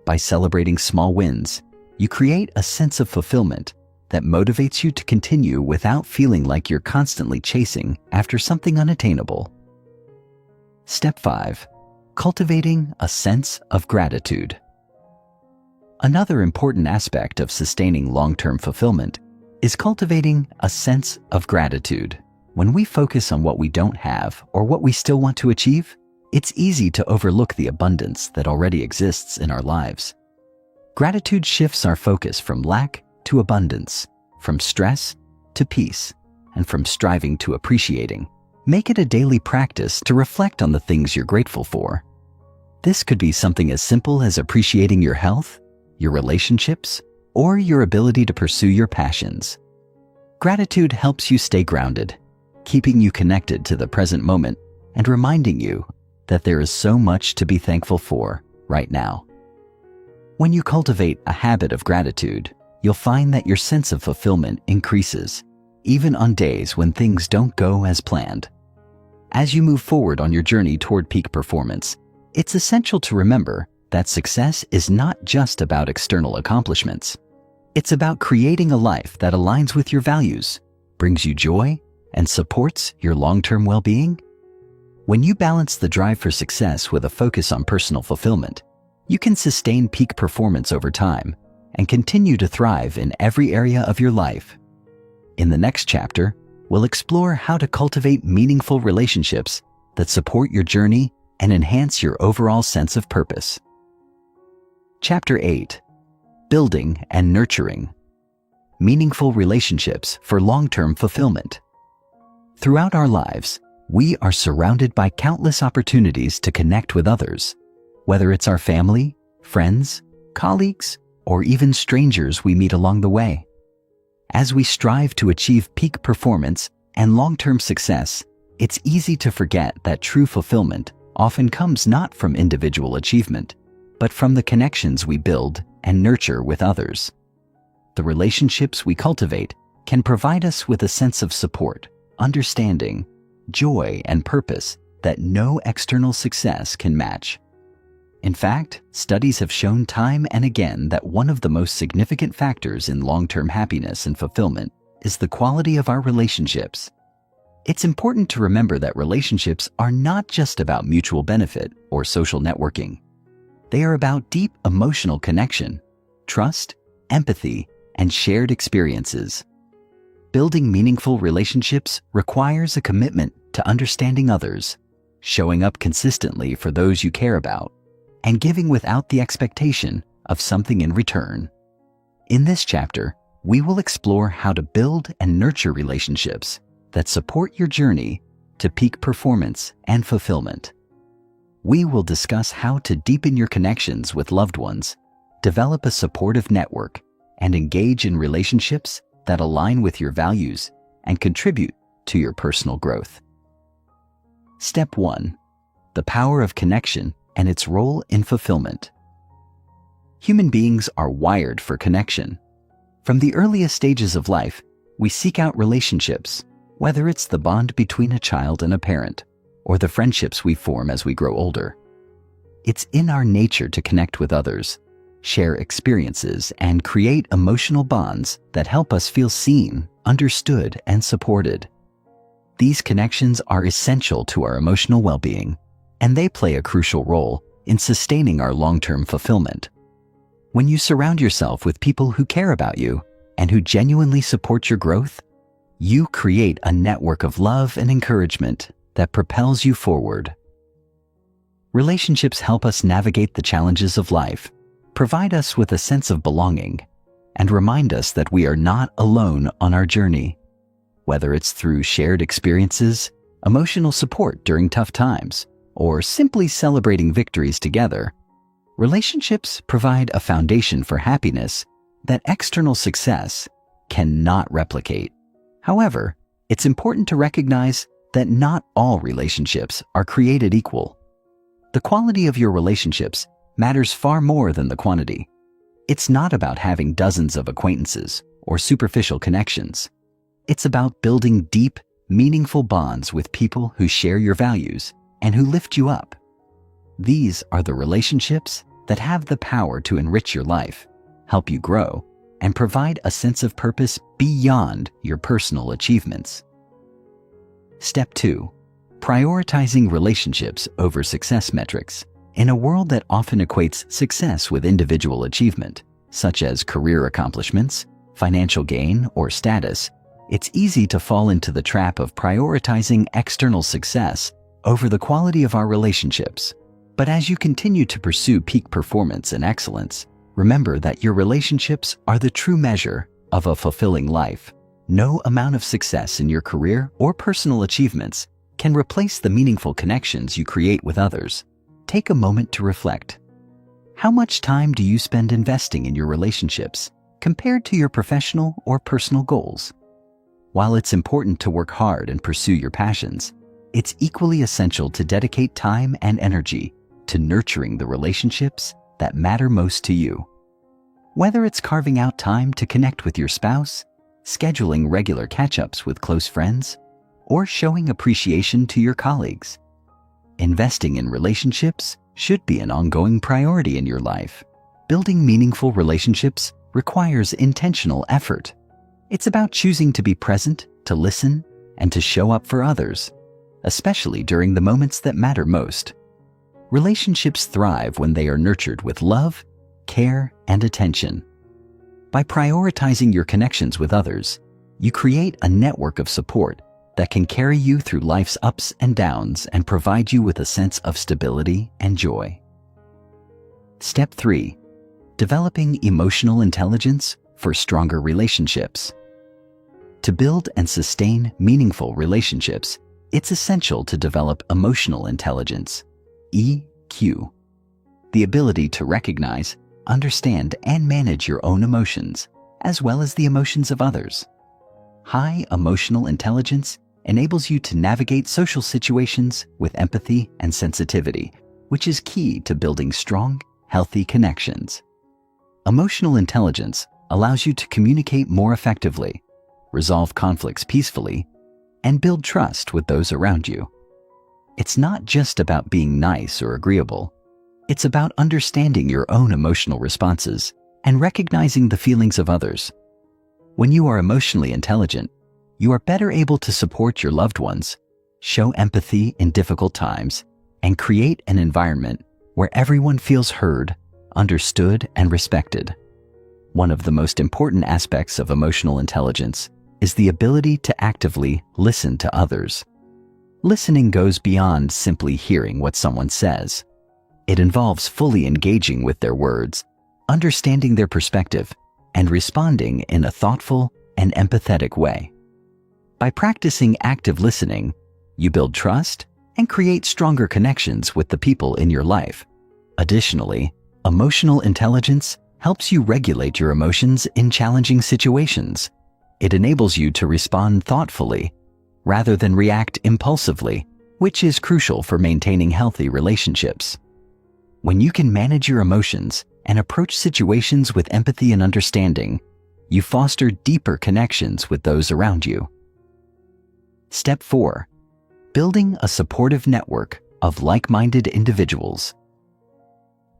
By celebrating small wins, you create a sense of fulfillment that motivates you to continue without feeling like you're constantly chasing after something unattainable. Step 5. Cultivating a sense of gratitude. Another important aspect of sustaining long-term fulfillment is cultivating a sense of gratitude. When we focus on what we don't have or what we still want to achieve, it's easy to overlook the abundance that already exists in our lives. Gratitude shifts our focus from lack to abundance, from stress to peace, and from striving to appreciating. Make it a daily practice to reflect on the things you're grateful for. This could be something as simple as appreciating your health, your relationships, or your ability to pursue your passions. Gratitude helps you stay grounded, keeping you connected to the present moment and reminding you that there is so much to be thankful for right now. When you cultivate a habit of gratitude, you'll find that your sense of fulfillment increases, even on days when things don't go as planned. As you move forward on your journey toward peak performance, it's essential to remember that success is not just about external accomplishments. It's about creating a life that aligns with your values, brings you joy, and supports your long-term well-being. When you balance the drive for success with a focus on personal fulfillment, you can sustain peak performance over time and continue to thrive in every area of your life. In the next chapter, we'll explore how to cultivate meaningful relationships that support your journey and enhance your overall sense of purpose. Chapter 8. Building and Nurturing Meaningful Relationships for Long-Term Fulfillment. Throughout our lives, we are surrounded by countless opportunities to connect with others, whether it's our family, friends, colleagues, or even strangers we meet along the way. As we strive to achieve peak performance and long-term success, it's easy to forget that true fulfillment often comes not from individual achievement, but from the connections we build and nurture with others. The relationships we cultivate can provide us with a sense of support, understanding, joy, and purpose that no external success can match. In fact, studies have shown time and again that one of the most significant factors in long-term happiness and fulfillment is the quality of our relationships. It's important to remember that relationships are not just about mutual benefit or social networking. They are about deep emotional connection, trust, empathy, and shared experiences. Building meaningful relationships requires a commitment to understanding others, showing up consistently for those you care about, and giving without the expectation of something in return. In this chapter, we will explore how to build and nurture relationships that support your journey to peak performance and fulfillment. We will discuss how to deepen your connections with loved ones, develop a supportive network, and engage in relationships that align with your values and contribute to your personal growth. Step 1. The power of connection and its role in fulfillment. Human beings are wired for connection. From the earliest stages of life, we seek out relationships, whether it's the bond between a child and a parent, or the friendships we form as we grow older. It's in our nature to connect with others, share experiences, and create emotional bonds that help us feel seen, understood, and supported. These connections are essential to our emotional well-being, and they play a crucial role in sustaining our long-term fulfillment. When you surround yourself with people who care about you and who genuinely support your growth, you create a network of love and encouragement that propels you forward. Relationships help us navigate the challenges of life, provide us with a sense of belonging, and remind us that we are not alone on our journey. Whether it's through shared experiences, emotional support during tough times, or simply celebrating victories together, relationships provide a foundation for happiness that external success cannot replicate. However, it's important to recognize that not all relationships are created equal. The quality of your relationships matters far more than the quantity. It's not about having dozens of acquaintances or superficial connections. It's about building deep, meaningful bonds with people who share your values and who lift you up. These are the relationships that have the power to enrich your life, help you grow, and provide a sense of purpose beyond your personal achievements. Step 2. Prioritizing relationships over success metrics. In a world that often equates success with individual achievement, such as career accomplishments, financial gain, or status, it's easy to fall into the trap of prioritizing external success over the quality of our relationships. But as you continue to pursue peak performance and excellence, remember that your relationships are the true measure of a fulfilling life. No amount of success in your career or personal achievements can replace the meaningful connections you create with others. Take a moment to reflect. How much time do you spend investing in your relationships compared to your professional or personal goals? While it's important to work hard and pursue your passions, it's equally essential to dedicate time and energy to nurturing the relationships that matter most to you. Whether it's carving out time to connect with your spouse, scheduling regular catch-ups with close friends, or showing appreciation to your colleagues, investing in relationships should be an ongoing priority in your life. Building meaningful relationships requires intentional effort. It's about choosing to be present, to listen, and to show up for others, especially during the moments that matter most. Relationships thrive when they are nurtured with love, care, and attention. By prioritizing your connections with others, you create a network of support that can carry you through life's ups and downs and provide you with a sense of stability and joy. Step 3. Developing emotional intelligence for stronger relationships. To build and sustain meaningful relationships, it's essential to develop emotional intelligence, EQ, the ability to recognize, understand, and manage your own emotions, as well as the emotions of others. High emotional intelligence enables you to navigate social situations with empathy and sensitivity, which is key to building strong, healthy connections. Emotional intelligence allows you to communicate more effectively, resolve conflicts peacefully, and build trust with those around you. It's not just about being nice or agreeable. It's about understanding your own emotional responses and recognizing the feelings of others. When you are emotionally intelligent, you are better able to support your loved ones, show empathy in difficult times, and create an environment where everyone feels heard, understood, and respected. One of the most important aspects of emotional intelligence is the ability to actively listen to others. Listening goes beyond simply hearing what someone says. It involves fully engaging with their words, understanding their perspective, and responding in a thoughtful and empathetic way. By practicing active listening, you build trust and create stronger connections with the people in your life. Additionally, emotional intelligence helps you regulate your emotions in challenging situations. It enables you to respond thoughtfully rather than react impulsively, which is crucial for maintaining healthy relationships. When you can manage your emotions and approach situations with empathy and understanding, you foster deeper connections with those around you. Step 4. Building a supportive network of like-minded individuals.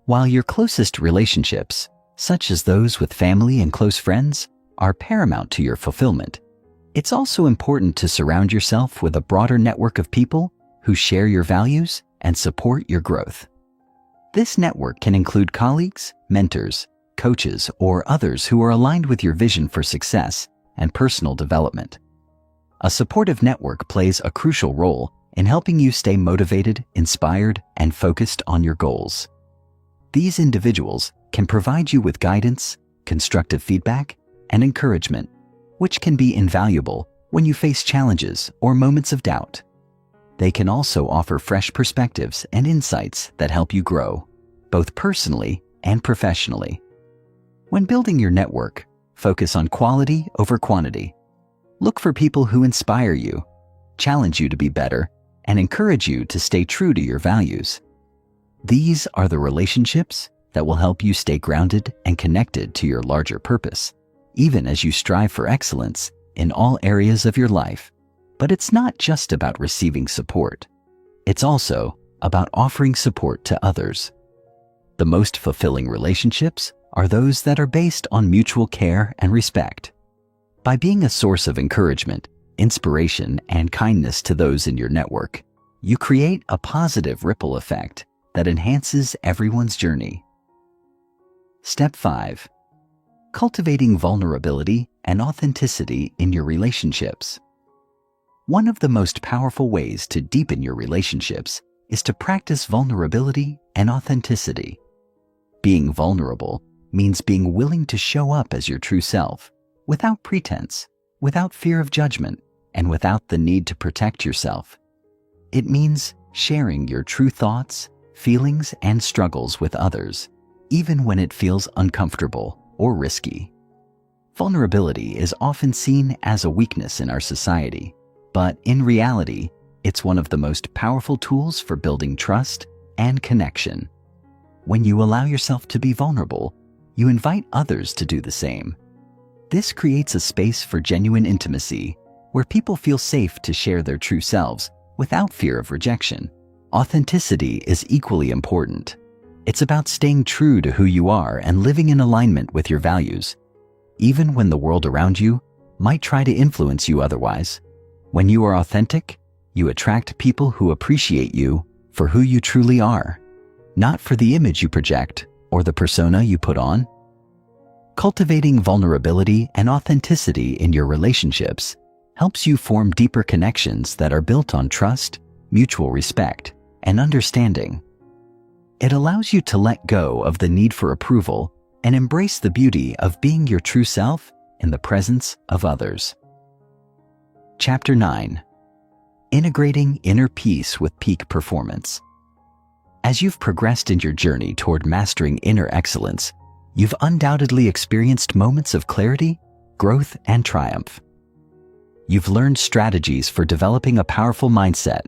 While your closest relationships, such as those with family and close friends, are paramount to your fulfillment, it's also important to surround yourself with a broader network of people who share your values and support your growth. This network can include colleagues, mentors, coaches, or others who are aligned with your vision for success and personal development. A supportive network plays a crucial role in helping you stay motivated, inspired, and focused on your goals. These individuals can provide you with guidance, constructive feedback, and encouragement, which can be invaluable when you face challenges or moments of doubt. They can also offer fresh perspectives and insights that help you grow, both personally and professionally. When building your network, focus on quality over quantity. Look for people who inspire you, challenge you to be better, and encourage you to stay true to your values. These are the relationships that will help you stay grounded and connected to your larger purpose, even as you strive for excellence in all areas of your life. But it's not just about receiving support. It's also about offering support to others. The most fulfilling relationships are those that are based on mutual care and respect. By being a source of encouragement, inspiration, and kindness to those in your network, you create a positive ripple effect that enhances everyone's journey. Step 5. Cultivating vulnerability and authenticity in your relationships. One of the most powerful ways to deepen your relationships is to practice vulnerability and authenticity. Being vulnerable means being willing to show up as your true self, without pretense, without fear of judgment, and without the need to protect yourself. It means sharing your true thoughts, feelings, and struggles with others, even when it feels uncomfortable or risky. Vulnerability is often seen as a weakness in our society, but in reality, it's one of the most powerful tools for building trust and connection. When you allow yourself to be vulnerable, you invite others to do the same. This creates a space for genuine intimacy, where people feel safe to share their true selves without fear of rejection. Authenticity is equally important. It's about staying true to who you are and living in alignment with your values, even when the world around you might try to influence you otherwise. When you are authentic, you attract people who appreciate you for who you truly are, not for the image you project or the persona you put on. Cultivating vulnerability and authenticity in your relationships helps you form deeper connections that are built on trust, mutual respect, and understanding. It allows you to let go of the need for approval and embrace the beauty of being your true self in the presence of others. Chapter 9. Integrating Inner Peace with Peak Performance. As you've progressed in your journey toward mastering inner excellence, you've undoubtedly experienced moments of clarity, growth, and triumph. You've learned strategies for developing a powerful mindset,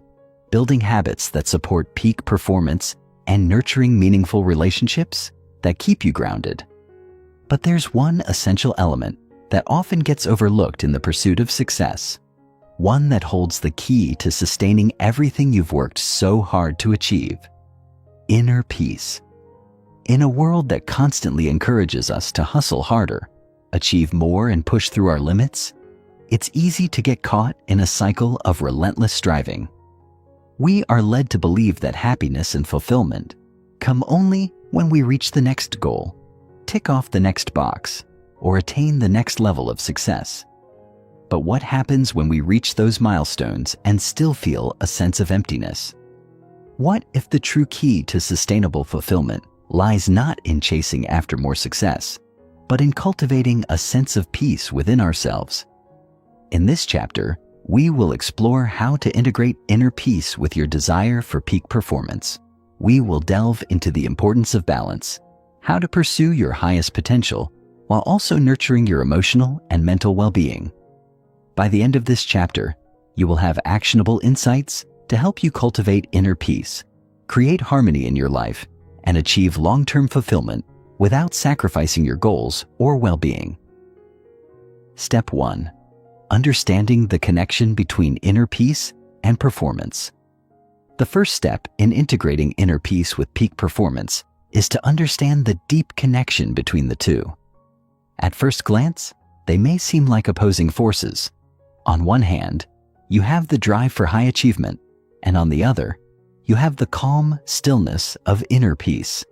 building habits that support peak performance, and nurturing meaningful relationships that keep you grounded. But there's one essential element that often gets overlooked in the pursuit of success, one that holds the key to sustaining everything you've worked so hard to achieve: inner peace. In a world that constantly encourages us to hustle harder, achieve more, and push through our limits, it's easy to get caught in a cycle of relentless striving. We are led to believe that happiness and fulfillment come only when we reach the next goal, tick off the next box, or attain the next level of success. But what happens when we reach those milestones and still feel a sense of emptiness? What if the true key to sustainable fulfillment lies not in chasing after more success, but in cultivating a sense of peace within ourselves? In this chapter, we will explore how to integrate inner peace with your desire for peak performance. We will delve into the importance of balance, how to pursue your highest potential while also nurturing your emotional and mental well-being. By the end of this chapter, you will have actionable insights to help you cultivate inner peace, create harmony in your life, and achieve long-term fulfillment without sacrificing your goals or well-being. Step 1. Understanding the connection between inner peace and performance. The first step in integrating inner peace with peak performance is to understand the deep connection between the two. At first glance, they may seem like opposing forces. On one hand, you have the drive for high achievement, and on the other, you have the calm stillness of inner peace.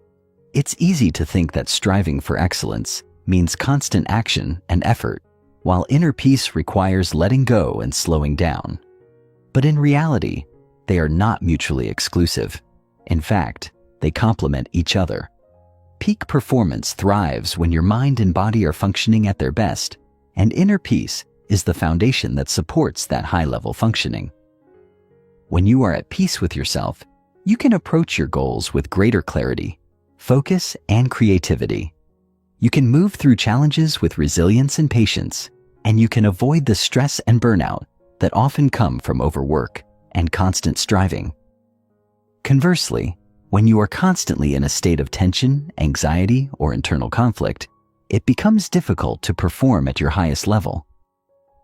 It's easy to think that striving for excellence means constant action and effort, while inner peace requires letting go and slowing down. But in reality, they are not mutually exclusive. In fact, they complement each other. Peak performance thrives when your mind and body are functioning at their best, and inner peace is the foundation that supports that high-level functioning. When you are at peace with yourself, you can approach your goals with greater clarity, focus, and creativity. You can move through challenges with resilience and patience, and you can avoid the stress and burnout that often come from overwork and constant striving. Conversely, when you are constantly in a state of tension, anxiety, or internal conflict, it becomes difficult to perform at your highest level.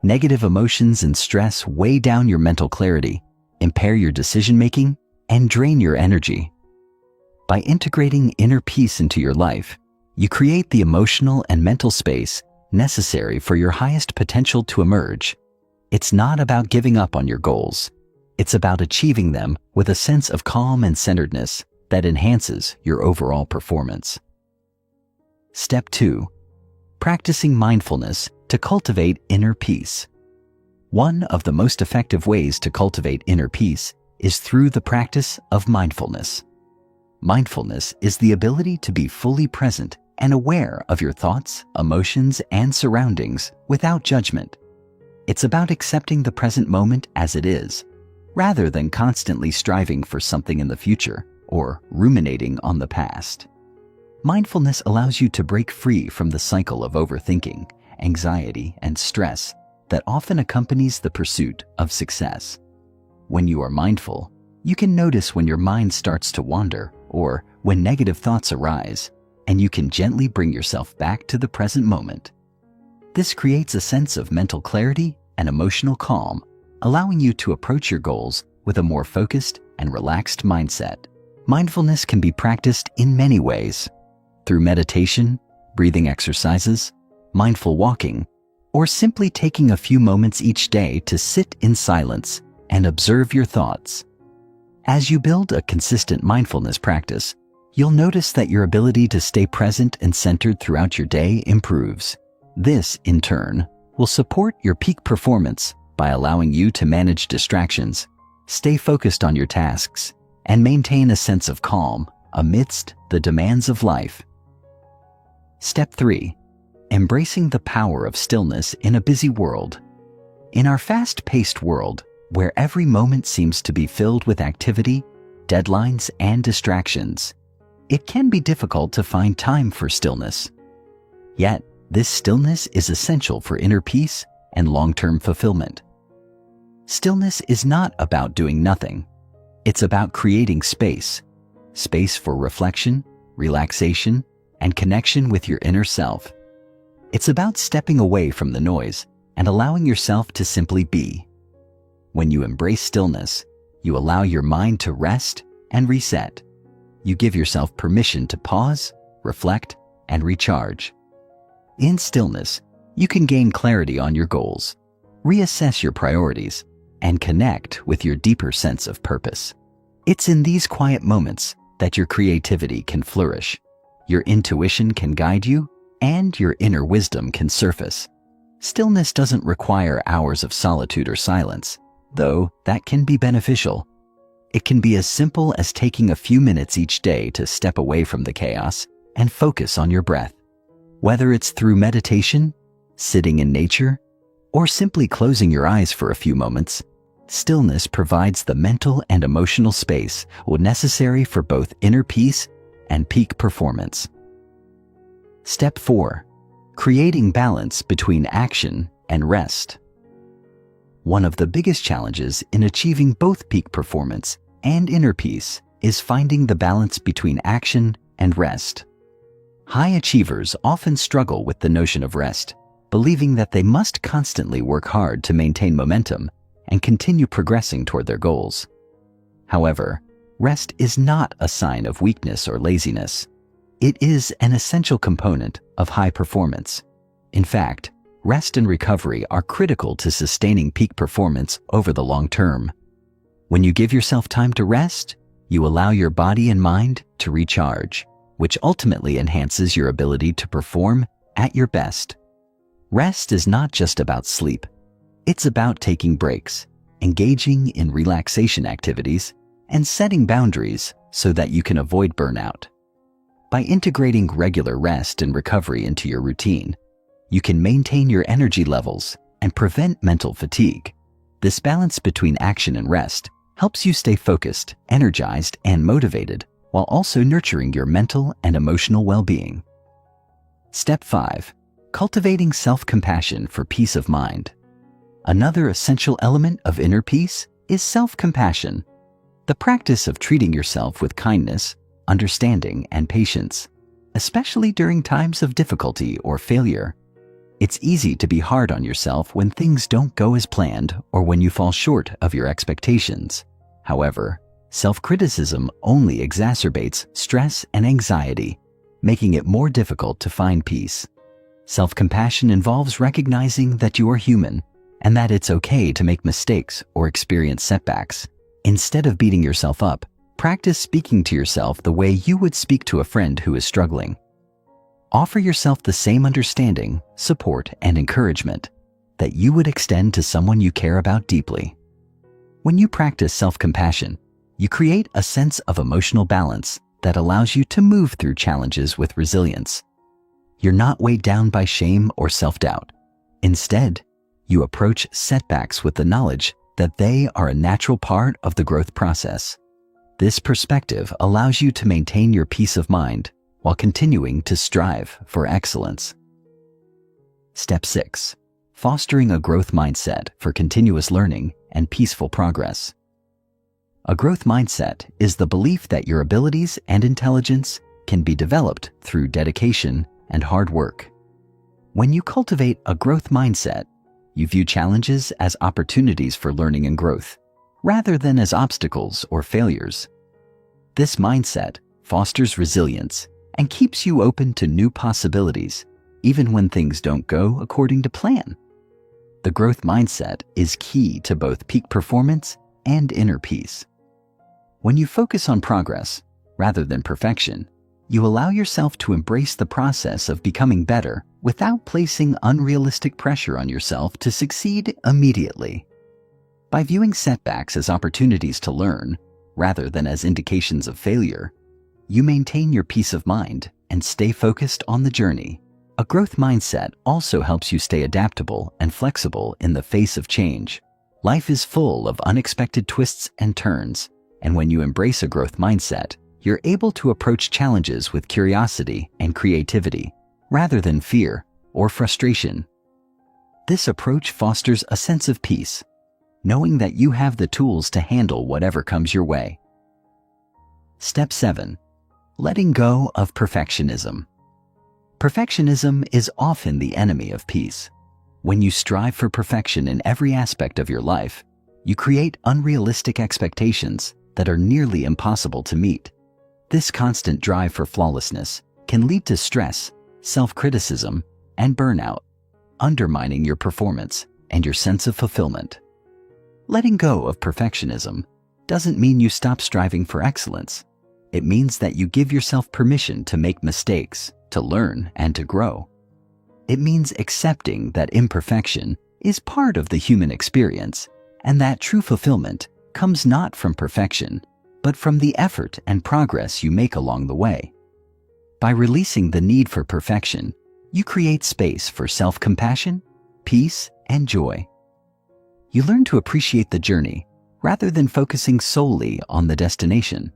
Negative emotions and stress weigh down your mental clarity, impair your decision-making, and drain your energy. By integrating inner peace into your life, you create the emotional and mental space necessary for your highest potential to emerge. It's not about giving up on your goals. It's about achieving them with a sense of calm and centeredness that enhances your overall performance. Step 2. Practicing mindfulness to cultivate inner peace. One of the most effective ways to cultivate inner peace is through the practice of mindfulness. Mindfulness is the ability to be fully present and aware of your thoughts, emotions, and surroundings without judgment. It's about accepting the present moment as it is, rather than constantly striving for something in the future or ruminating on the past. Mindfulness allows you to break free from the cycle of overthinking, anxiety, and stress that often accompanies the pursuit of success. When you are mindful, you can notice when your mind starts to wander or when negative thoughts arise, and you can gently bring yourself back to the present moment. This creates a sense of mental clarity and emotional calm, allowing you to approach your goals with a more focused and relaxed mindset. Mindfulness can be practiced in many ways: through meditation, breathing exercises, mindful walking, or simply taking a few moments each day to sit in silence and observe your thoughts. As you build a consistent mindfulness practice, you'll notice that your ability to stay present and centered throughout your day improves. This, in turn, will support your peak performance by allowing you to manage distractions, stay focused on your tasks, and maintain a sense of calm amidst the demands of life. Step 3. Embracing the power of stillness in a busy world. In our fast-paced world, where every moment seems to be filled with activity, deadlines, and distractions, it can be difficult to find time for stillness. Yet, this stillness is essential for inner peace and long-term fulfillment. Stillness is not about doing nothing. It's about creating space for reflection, relaxation, and connection with your inner self. It's about stepping away from the noise and allowing yourself to simply be. When you embrace stillness, you allow your mind to rest and reset. You give yourself permission to pause, reflect, and recharge. In stillness, you can gain clarity on your goals, reassess your priorities, and connect with your deeper sense of purpose. It's in these quiet moments that your creativity can flourish, your intuition can guide you, and your inner wisdom can surface. Stillness doesn't require hours of solitude or silence, though that can be beneficial. It can be as simple as taking a few minutes each day to step away from the chaos and focus on your breath. Whether it's through meditation, sitting in nature, or simply closing your eyes for a few moments, stillness provides the mental and emotional space necessary for both inner peace and peak performance. Step 4. Creating balance between action and rest. One of the biggest challenges in achieving both peak performance and inner peace is finding the balance between action and rest. High achievers often struggle with the notion of rest, believing that they must constantly work hard to maintain momentum and continue progressing toward their goals. However, rest is not a sign of weakness or laziness. It is an essential component of high performance. In fact, rest and recovery are critical to sustaining peak performance over the long term. When you give yourself time to rest, you allow your body and mind to recharge, which ultimately enhances your ability to perform at your best. Rest is not just about sleep. It's about taking breaks, engaging in relaxation activities, and setting boundaries so that you can avoid burnout. By integrating regular rest and recovery into your routine, you can maintain your energy levels and prevent mental fatigue. This balance between action and rest helps you stay focused, energized, and motivated, while also nurturing your mental and emotional well-being. Step 5. Cultivating self-compassion for peace of mind. Another essential element of inner peace is self-compassion, the practice of treating yourself with kindness, understanding, and patience, especially during times of difficulty or failure. It's easy to be hard on yourself when things don't go as planned or when you fall short of your expectations. However, self-criticism only exacerbates stress and anxiety, making it more difficult to find peace. Self-compassion involves recognizing that you are human and that it's okay to make mistakes or experience setbacks. Instead of beating yourself up, practice speaking to yourself the way you would speak to a friend who is struggling. Offer yourself the same understanding, support, and encouragement that you would extend to someone you care about deeply. When you practice self-compassion, you create a sense of emotional balance that allows you to move through challenges with resilience. You're not weighed down by shame or self-doubt. Instead, you approach setbacks with the knowledge that they are a natural part of the growth process. This perspective allows you to maintain your peace of mind while continuing to strive for excellence. Step 6. Fostering a growth mindset for continuous learning and peaceful progress. A growth mindset is the belief that your abilities and intelligence can be developed through dedication and hard work. When you cultivate a growth mindset, you view challenges as opportunities for learning and growth, rather than as obstacles or failures. This mindset fosters resilience and keeps you open to new possibilities, even when things don't go according to plan. The growth mindset is key to both peak performance and inner peace. When you focus on progress rather than perfection, you allow yourself to embrace the process of becoming better without placing unrealistic pressure on yourself to succeed immediately. By viewing setbacks as opportunities to learn, rather than as indications of failure, you maintain your peace of mind and stay focused on the journey. A growth mindset also helps you stay adaptable and flexible in the face of change, Life is full of unexpected twists and turns, and when you embrace a growth mindset, you're able to approach challenges with curiosity and creativity, rather than fear or frustration. This approach fosters a sense of peace, knowing that you have the tools to handle whatever comes your way. Step 7. Letting go of perfectionism. Perfectionism is often the enemy of peace. When you strive for perfection in every aspect of your life, you create unrealistic expectations that are nearly impossible to meet. This constant drive for flawlessness can lead to stress, self-criticism, and burnout, undermining your performance and your sense of fulfillment. Letting go of perfectionism doesn't mean you stop striving for excellence. It means that you give yourself permission to make mistakes, to learn, and to grow. It means accepting that imperfection is part of the human experience, and that true fulfillment comes not from perfection, but from the effort and progress you make along the way. By releasing the need for perfection, you create space for self-compassion, peace, and joy. You learn to appreciate the journey rather than focusing solely on the destination.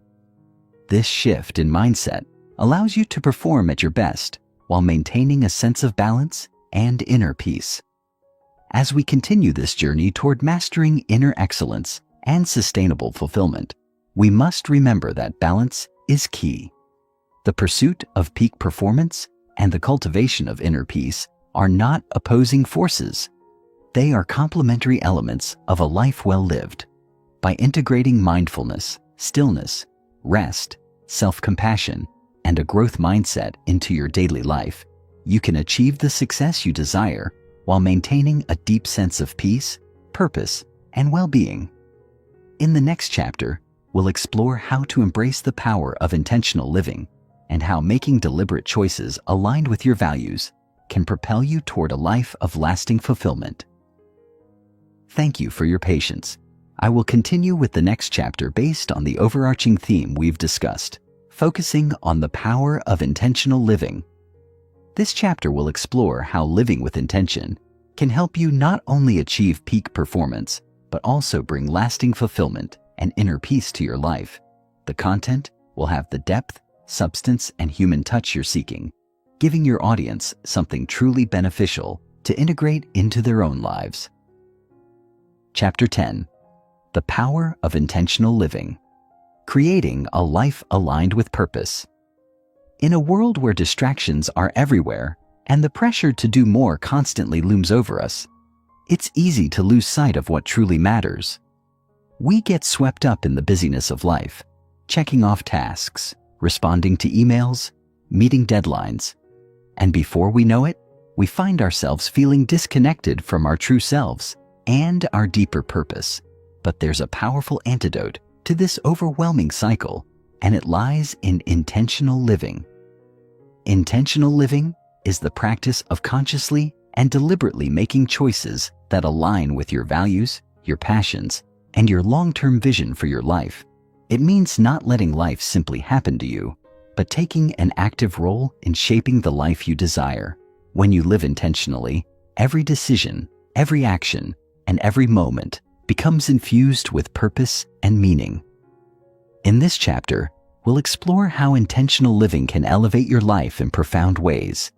This shift in mindset allows you to perform at your best while maintaining a sense of balance and inner peace. As we continue this journey toward mastering inner excellence and sustainable fulfillment, we must remember that balance is key. The pursuit of peak performance and the cultivation of inner peace are not opposing forces. They are complementary elements of a life well lived. By integrating mindfulness, stillness, rest, self-compassion, and a growth mindset into your daily life, you can achieve the success you desire while maintaining a deep sense of peace, purpose, and well-being. In the next chapter, we'll explore how to embrace the power of intentional living and how making deliberate choices aligned with your values can propel you toward a life of lasting fulfillment. Thank you for your patience. I will continue with the next chapter based on the overarching theme we've discussed, focusing on the power of intentional living. This chapter will explore how living with intention can help you not only achieve peak performance, but also bring lasting fulfillment and inner peace to your life. The content will have the depth, substance, and human touch you're seeking, giving your audience something truly beneficial to integrate into their own lives. Chapter 10. The Power of Intentional Living. Creating a life aligned with purpose. In a world where distractions are everywhere and the pressure to do more constantly looms over us, it's easy to lose sight of what truly matters. We get swept up in the busyness of life, checking off tasks, responding to emails, meeting deadlines, and before we know it, we find ourselves feeling disconnected from our true selves and our deeper purpose. But there's a powerful antidote to this overwhelming cycle, and it lies in intentional living. Intentional living is the practice of consciously and deliberately making choices that align with your values, your passions, and your long-term vision for your life. It means not letting life simply happen to you, but taking an active role in shaping the life you desire. When you live intentionally, every decision, every action, and every moment becomes infused with purpose and meaning. In this chapter, we'll explore how intentional living can elevate your life in profound ways,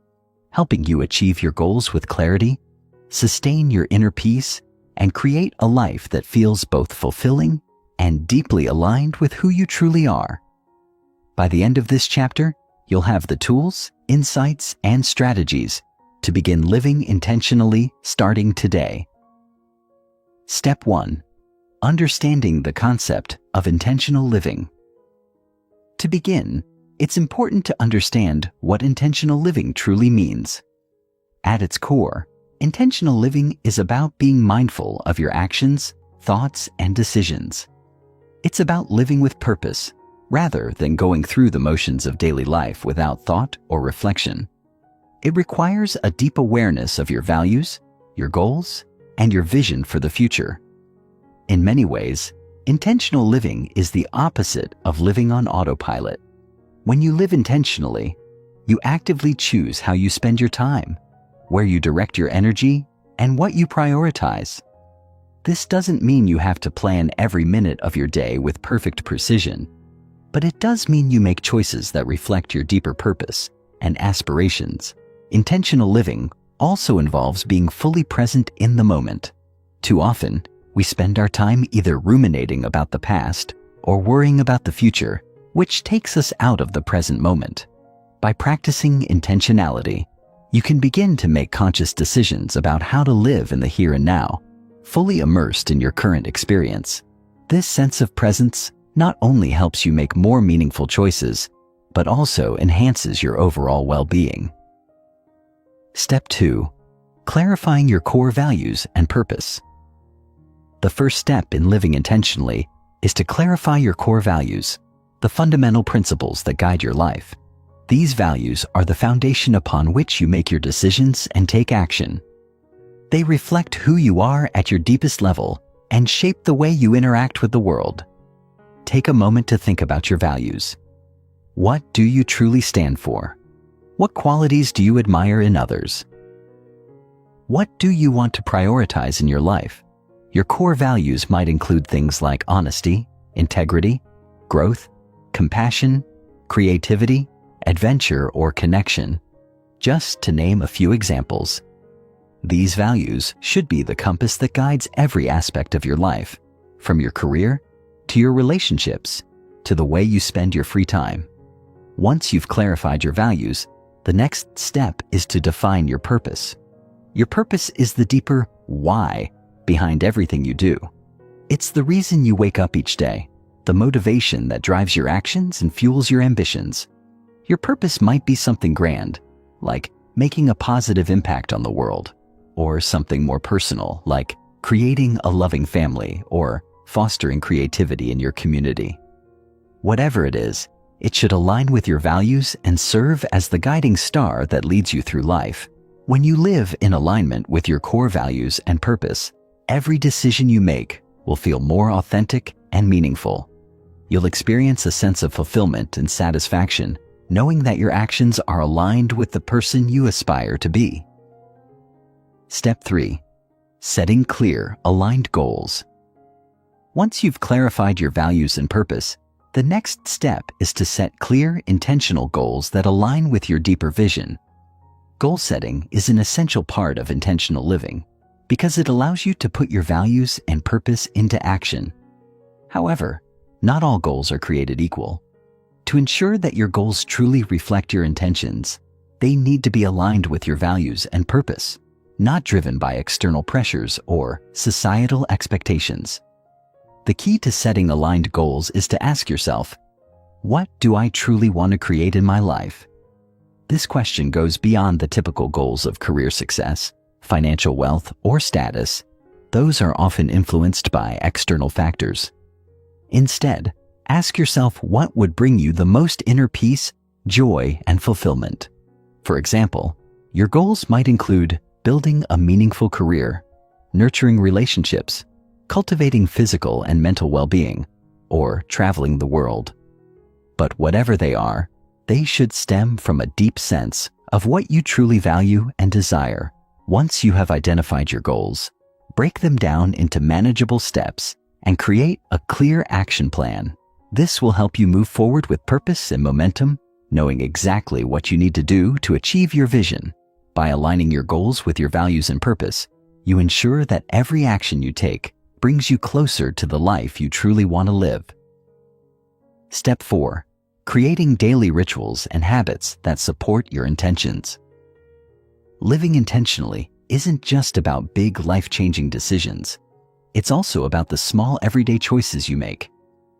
helping you achieve your goals with clarity, sustain your inner peace, and create a life that feels both fulfilling and deeply aligned with who you truly are. By the end of this chapter, you'll have the tools, insights, and strategies to begin living intentionally starting today. Step 1. Understanding the concept of intentional living. To begin, it's important to understand what intentional living truly means. At its core, intentional living is about being mindful of your actions, thoughts, and decisions. It's about living with purpose, rather than going through the motions of daily life without thought or reflection. It requires a deep awareness of your values, your goals, and your vision for the future. In many ways, intentional living is the opposite of living on autopilot. When you live intentionally, you actively choose how you spend your time, where you direct your energy, and what you prioritize. This doesn't mean you have to plan every minute of your day with perfect precision, but it does mean you make choices that reflect your deeper purpose and aspirations. Intentional living also involves being fully present in the moment. Too often, we spend our time either ruminating about the past or worrying about the future, which takes us out of the present moment. By practicing intentionality, you can begin to make conscious decisions about how to live in the here and now, fully immersed in your current experience. This sense of presence not only helps you make more meaningful choices, but also enhances your overall well-being. Step 2. Clarifying your core values and purpose. The first step in living intentionally is to clarify your core values, the fundamental principles that guide your life. These values are the foundation upon which you make your decisions and take action. They reflect who you are at your deepest level and shape the way you interact with the world. Take a moment to think about your values. What do you truly stand for? What qualities do you admire in others? What do you want to prioritize in your life? Your core values might include things like honesty, integrity, growth, compassion, creativity, adventure, or connection, just to name a few examples. These values should be the compass that guides every aspect of your life, from your career to your relationships to the way you spend your free time. Once you've clarified your values, the next step is to define your purpose. Your purpose is the deeper why behind everything you do. It's the reason you wake up each day, the motivation that drives your actions and fuels your ambitions. Your purpose might be something grand, like making a positive impact on the world, or something more personal, like creating a loving family or fostering creativity in your community. Whatever it is, it should align with your values and serve as the guiding star that leads you through life. When you live in alignment with your core values and purpose, every decision you make will feel more authentic and meaningful. You'll experience a sense of fulfillment and satisfaction, knowing that your actions are aligned with the person you aspire to be. Step 3. Setting clear, aligned goals. Once you've clarified your values and purpose, the next step is to set clear, intentional goals that align with your deeper vision. Goal setting is an essential part of intentional living because it allows you to put your values and purpose into action. However, not all goals are created equal. To ensure that your goals truly reflect your intentions, they need to be aligned with your values and purpose, not driven by external pressures or societal expectations. The key to setting aligned goals is to ask yourself, what do I truly want to create in my life? This question goes beyond the typical goals of career success, financial wealth, or status. Those are often influenced by external factors. Instead, ask yourself what would bring you the most inner peace, joy, and fulfillment. For example, your goals might include building a meaningful career, nurturing relationships, cultivating physical and mental well-being, or traveling the world. But whatever they are, they should stem from a deep sense of what you truly value and desire. Once you have identified your goals, break them down into manageable steps and create a clear action plan. This will help you move forward with purpose and momentum, knowing exactly what you need to do to achieve your vision. By aligning your goals with your values and purpose, you ensure that every action you take brings you closer to the life you truly want to live. Step 4. Creating daily rituals and habits that support your intentions. Living intentionally isn't just about big life-changing decisions. It's also about the small everyday choices you make.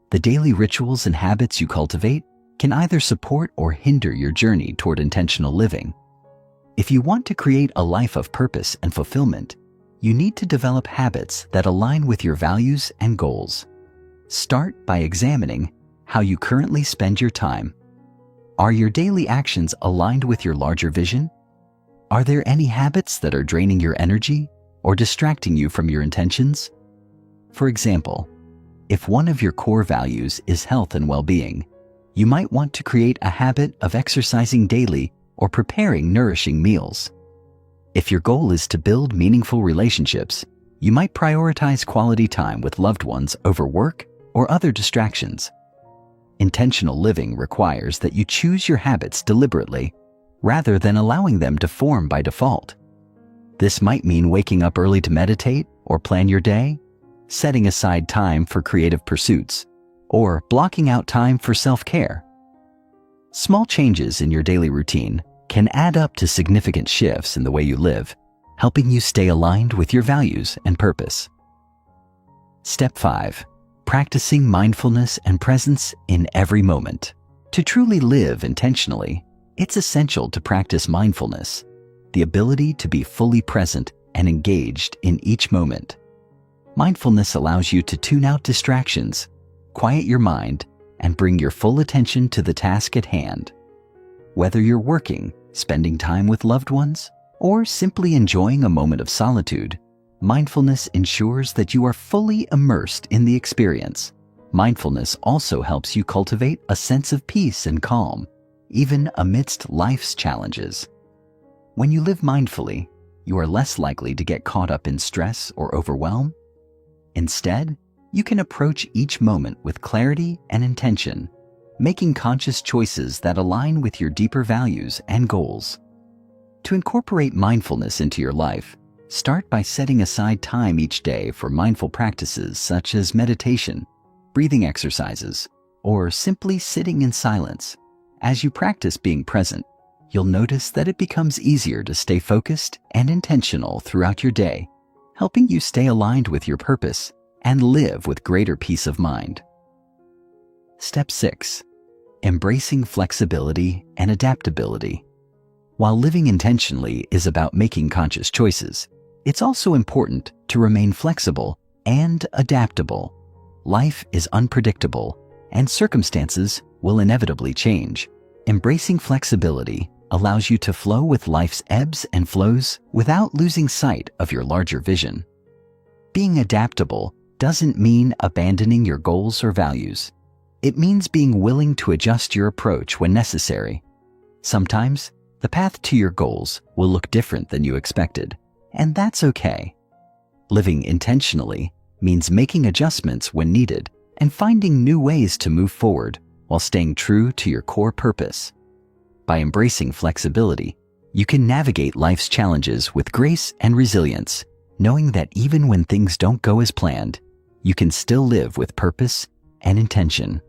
The daily rituals and habits you cultivate can either support or hinder your journey toward intentional living. If you want to create a life of purpose and fulfillment, you need to develop habits that align with your values and goals. Start by examining how you currently spend your time. Are your daily actions aligned with your larger vision? Are there any habits that are draining your energy or distracting you from your intentions? For example, if one of your core values is health and well-being, you might want to create a habit of exercising daily or preparing nourishing meals. If your goal is to build meaningful relationships, You might prioritize quality time with loved ones over work or other distractions. Intentional living requires that you choose your habits deliberately rather than allowing them to form by default. This might mean waking up early to meditate or plan your day, setting aside time for creative pursuits, or blocking out time for self-care. Small changes in your daily routine can add up to significant shifts in the way you live, helping you stay aligned with your values and purpose. Step 5. Practicing mindfulness and presence in every moment. To truly live intentionally, it's essential to practice mindfulness, the ability to be fully present and engaged in each moment. Mindfulness allows you to tune out distractions, quiet your mind, and bring your full attention to the task at hand. Whether you're working, spending time with loved ones, or simply enjoying a moment of solitude, mindfulness ensures that you are fully immersed in the experience. Mindfulness also helps you cultivate a sense of peace and calm, even amidst life's challenges. When you live mindfully, you are less likely to get caught up in stress or overwhelm. Instead, you can approach each moment with clarity and intention, making conscious choices that align with your deeper values and goals. To incorporate mindfulness into your life, start by setting aside time each day for mindful practices such as meditation, breathing exercises, or simply sitting in silence. As you practice being present, you'll notice that it becomes easier to stay focused and intentional throughout your day, helping you stay aligned with your purpose and live with greater peace of mind. Step 6. Embracing flexibility and adaptability. While living intentionally is about making conscious choices, it's also important to remain flexible and adaptable. Life is unpredictable, and circumstances will inevitably change. Embracing flexibility allows you to flow with life's ebbs and flows without losing sight of your larger vision. Being adaptable doesn't mean abandoning your goals or values. It means being willing to adjust your approach when necessary. Sometimes, the path to your goals will look different than you expected, and that's okay. Living intentionally means making adjustments when needed and finding new ways to move forward while staying true to your core purpose. By embracing flexibility, you can navigate life's challenges with grace and resilience, knowing that even when things don't go as planned, you can still live with purpose and intention.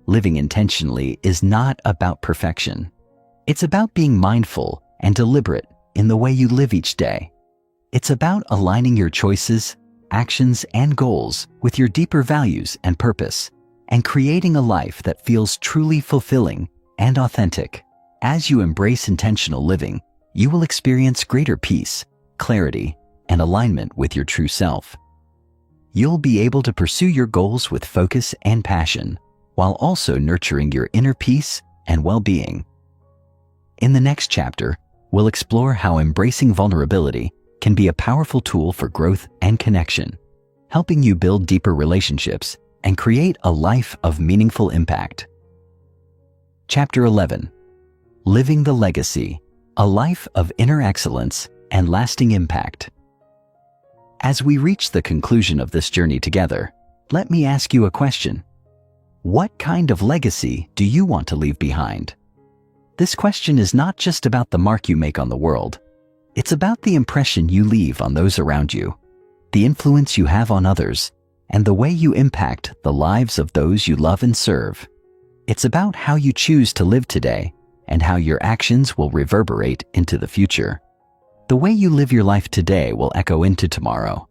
Living intentionally is not about perfection. It's about being mindful and deliberate in the way you live each day. It's about aligning your choices, actions, and goals with your deeper values and purpose, and creating a life that feels truly fulfilling and authentic. As you embrace intentional living, you will experience greater peace, clarity, and alignment with your true self. You'll be able to pursue your goals with focus and passion, while also nurturing your inner peace and well-being. In the next chapter, we'll explore how embracing vulnerability can be a powerful tool for growth and connection, helping you build deeper relationships and create a life of meaningful impact. Chapter 11. Living the Legacy, a life of inner excellence and lasting impact. As we reach the conclusion of this journey together, let me ask you a question. What kind of legacy do you want to leave behind? This question is not just about the mark you make on the world. It's about the impression you leave on those around you, the influence you have on others, and the way you impact the lives of those you love and serve. It's about how you choose to live today and how your actions will reverberate into the future. The way you live your life today will echo into tomorrow,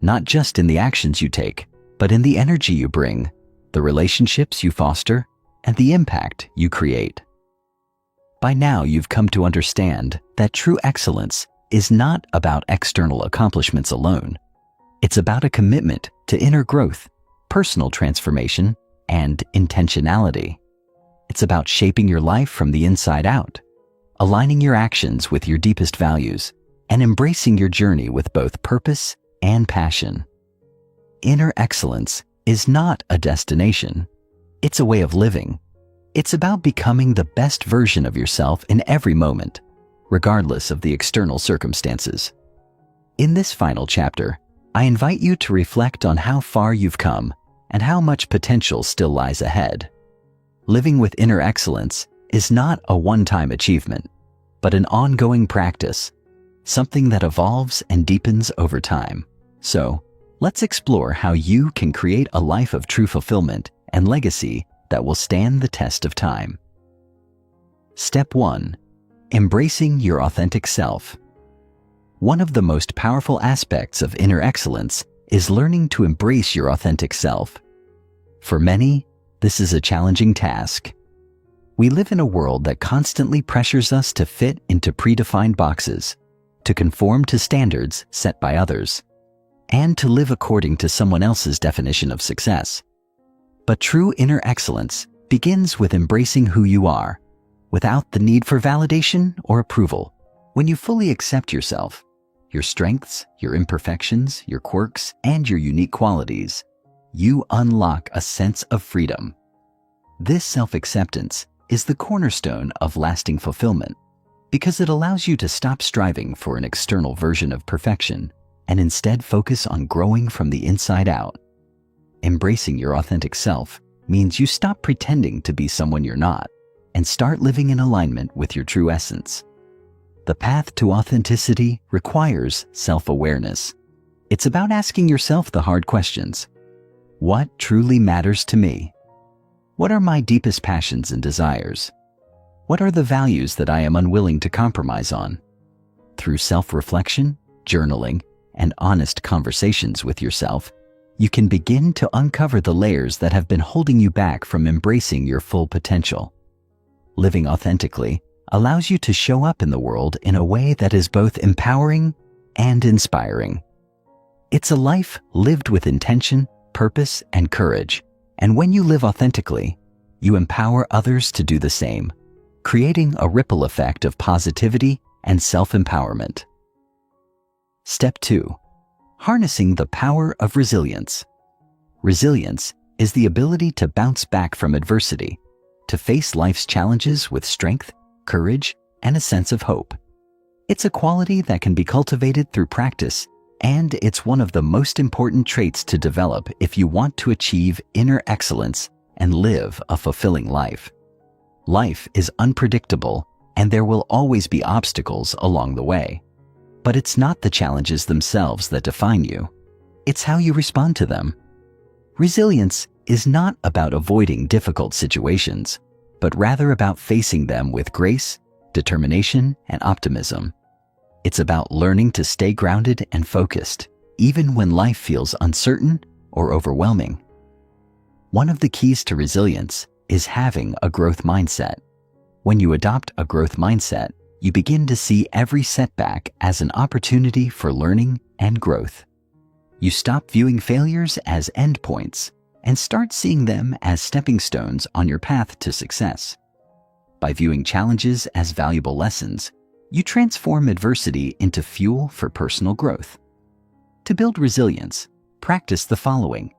not just in the actions you take, but in the energy you bring, the relationships you foster, and the impact you create. By now, you've come to understand that true excellence is not about external accomplishments alone. It's about a commitment to inner growth, personal transformation, and intentionality. It's about shaping your life from the inside out, aligning your actions with your deepest values, and embracing your journey with both purpose and passion. Inner excellence is not a destination. It's a way of living. It's about becoming the best version of yourself in every moment, regardless of the external circumstances. In this final chapter, I invite you to reflect on how far you've come and how much potential still lies ahead. Living with inner excellence is not a one-time achievement, but an ongoing practice, something that evolves and deepens over time. So, let's explore how you can create a life of true fulfillment and legacy that will stand the test of time. Step 1. Embracing your authentic self. One of the most powerful aspects of inner excellence is learning to embrace your authentic self. For many, this is a challenging task. We live in a world that constantly pressures us to fit into predefined boxes, to conform to standards set by others, and to live according to someone else's definition of success. But true inner excellence begins with embracing who you are, without the need for validation or approval. When you fully accept yourself, your strengths, your imperfections, your quirks, and your unique qualities, you unlock a sense of freedom. This self-acceptance is the cornerstone of lasting fulfillment because it allows you to stop striving for an external version of perfection and instead focus on growing from the inside out. Embracing your authentic self means you stop pretending to be someone you're not and start living in alignment with your true essence. The path to authenticity requires self-awareness. It's about asking yourself the hard questions. What truly matters to me? What are my deepest passions and desires? What are the values that I am unwilling to compromise on? Through self-reflection, journaling, and honest conversations with yourself, you can begin to uncover the layers that have been holding you back from embracing your full potential. Living authentically allows you to show up in the world in a way that is both empowering and inspiring. It's a life lived with intention, purpose, and courage. And when you live authentically, you empower others to do the same, creating a ripple effect of positivity and self-empowerment. Step 2. Harnessing the power of resilience. Resilience is the ability to bounce back from adversity, to face life's challenges with strength, courage, and a sense of hope. It's a quality that can be cultivated through practice, and it's one of the most important traits to develop if you want to achieve inner excellence and live a fulfilling life. Life is unpredictable, and there will always be obstacles along the way. But it's not the challenges themselves that define you. It's how you respond to them. Resilience is not about avoiding difficult situations, but rather about facing them with grace, determination, and optimism. It's about learning to stay grounded and focused, even when life feels uncertain or overwhelming. One of the keys to resilience is having a growth mindset. When you adopt a growth mindset, you begin to see every setback as an opportunity for learning and growth. You stop viewing failures as endpoints and start seeing them as stepping stones on your path to success. By viewing challenges as valuable lessons, you transform adversity into fuel for personal growth. To build resilience, practice the following.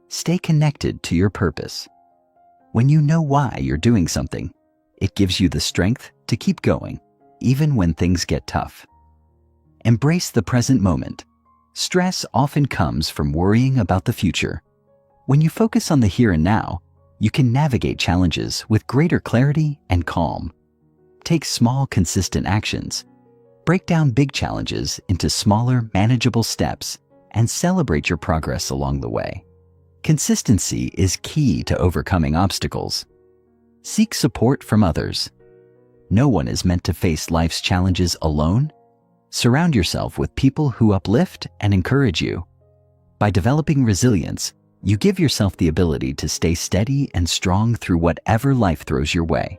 Stay connected to your purpose. When you know why you're doing something, it gives you the strength to keep going, even when things get tough. Embrace the present moment. Stress often comes from worrying about the future. When you focus on the here and now, you can navigate challenges with greater clarity and calm. Take small, consistent actions. Break down big challenges into smaller, manageable steps and celebrate your progress along the way. Consistency is key to overcoming obstacles. Seek support from others. No one is meant to face life's challenges alone. Surround yourself with people who uplift and encourage you. By developing resilience, you give yourself the ability to stay steady and strong through whatever life throws your way.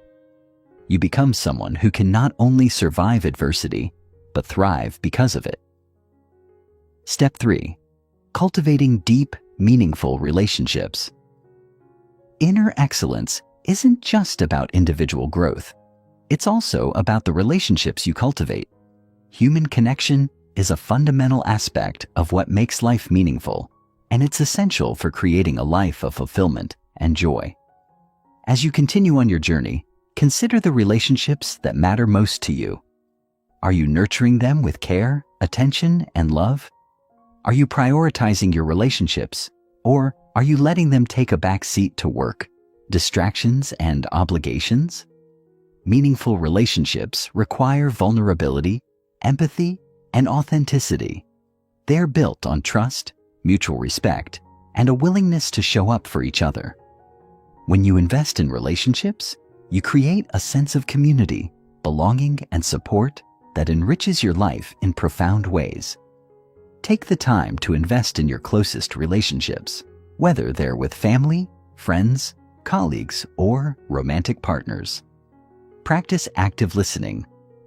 You become someone who can not only survive adversity, but thrive because of it. Step 3. Cultivating deep, meaningful relationships. Inner excellence isn't just about individual growth. It's also about the relationships you cultivate. Human connection is a fundamental aspect of what makes life meaningful, and it's essential for creating a life of fulfillment and joy. As you continue on your journey, consider the relationships that matter most to you. Are you nurturing them with care, attention, and love? Are you prioritizing your relationships, or are you letting them take a back seat to work, distractions, and obligations? Meaningful relationships require vulnerability, empathy, and authenticity. They're built on trust, mutual respect, and a willingness to show up for each other. When you invest in relationships, you create a sense of community, belonging, and support that enriches your life in profound ways. Take the time to invest in your closest relationships, whether they're with family, friends, colleagues, or romantic partners. Practice active listening,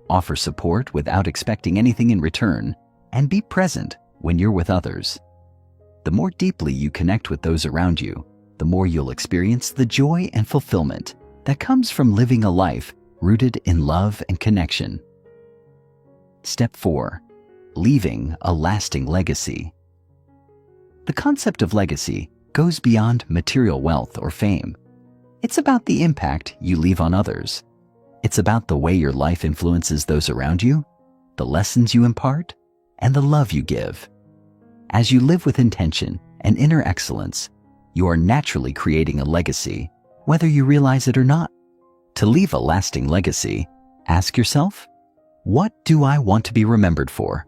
offer support without expecting anything in return, and be present when you're with others. The more deeply you connect with those around you, the more you'll experience the joy and fulfillment that comes from living a life rooted in love and connection. Step 4. Leaving a lasting legacy. The concept of legacy goes beyond material wealth or fame. It's about the impact you leave on others. It's about the way your life influences those around you, the lessons you impart, and the love you give. As you live with intention and inner excellence, you are naturally creating a legacy, whether you realize it or not. To leave a lasting legacy, ask yourself, what do I want to be remembered for?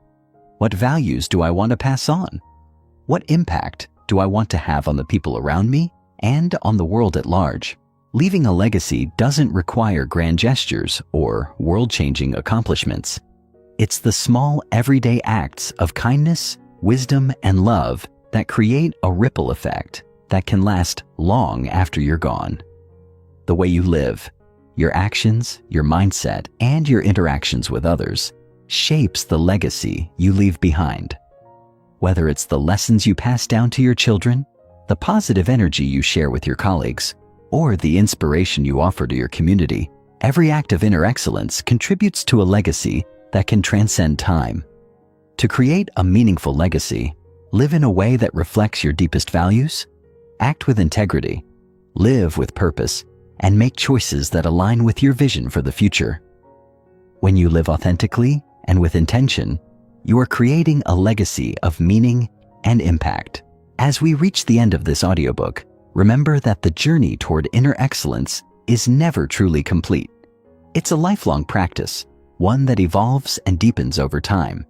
What values do I want to pass on? What impact do I want to have on the people around me and on the world at large? Leaving a legacy doesn't require grand gestures or world-changing accomplishments. It's the small, everyday acts of kindness, wisdom, and love that create a ripple effect that can last long after you're gone. The way you live, your actions, your mindset, and your interactions with others shapes the legacy you leave behind. Whether it's the lessons you pass down to your children, the positive energy you share with your colleagues, or the inspiration you offer to your community, every act of inner excellence contributes to a legacy that can transcend time. To create a meaningful legacy, live in a way that reflects your deepest values, act with integrity, live with purpose, and make choices that align with your vision for the future. When you live authentically and with intention, you are creating a legacy of meaning and impact. As we reach the end of this audiobook, remember that the journey toward inner excellence is never truly complete. It's a lifelong practice, one that evolves and deepens over time.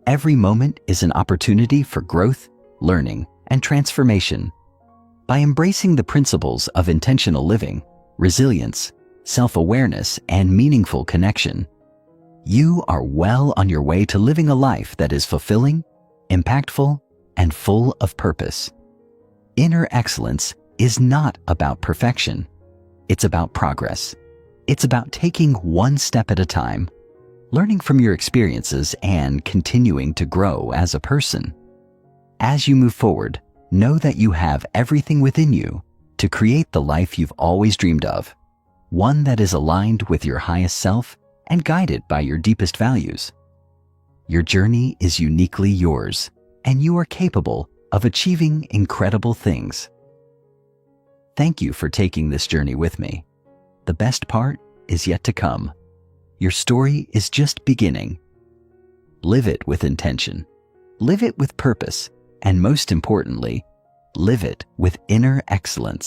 Every moment is an opportunity for growth, learning, and transformation. By embracing the principles of intentional living, resilience, self-awareness, and meaningful connection, you are well on your way to living a life that is fulfilling, impactful, and full of purpose. Inner excellence is not about perfection. It's about progress. It's about taking one step at a time, learning from your experiences, and continuing to grow as a person. As you move forward, know that you have everything within you to create the life you've always dreamed of, one that is aligned with your highest self and guided by your deepest values. Your journey is uniquely yours, and you are capable of achieving incredible things. Thank you for taking this journey with me. The best part is yet to come. Your story is just beginning. Live it with intention, live it with purpose, and most importantly, live it with inner excellence.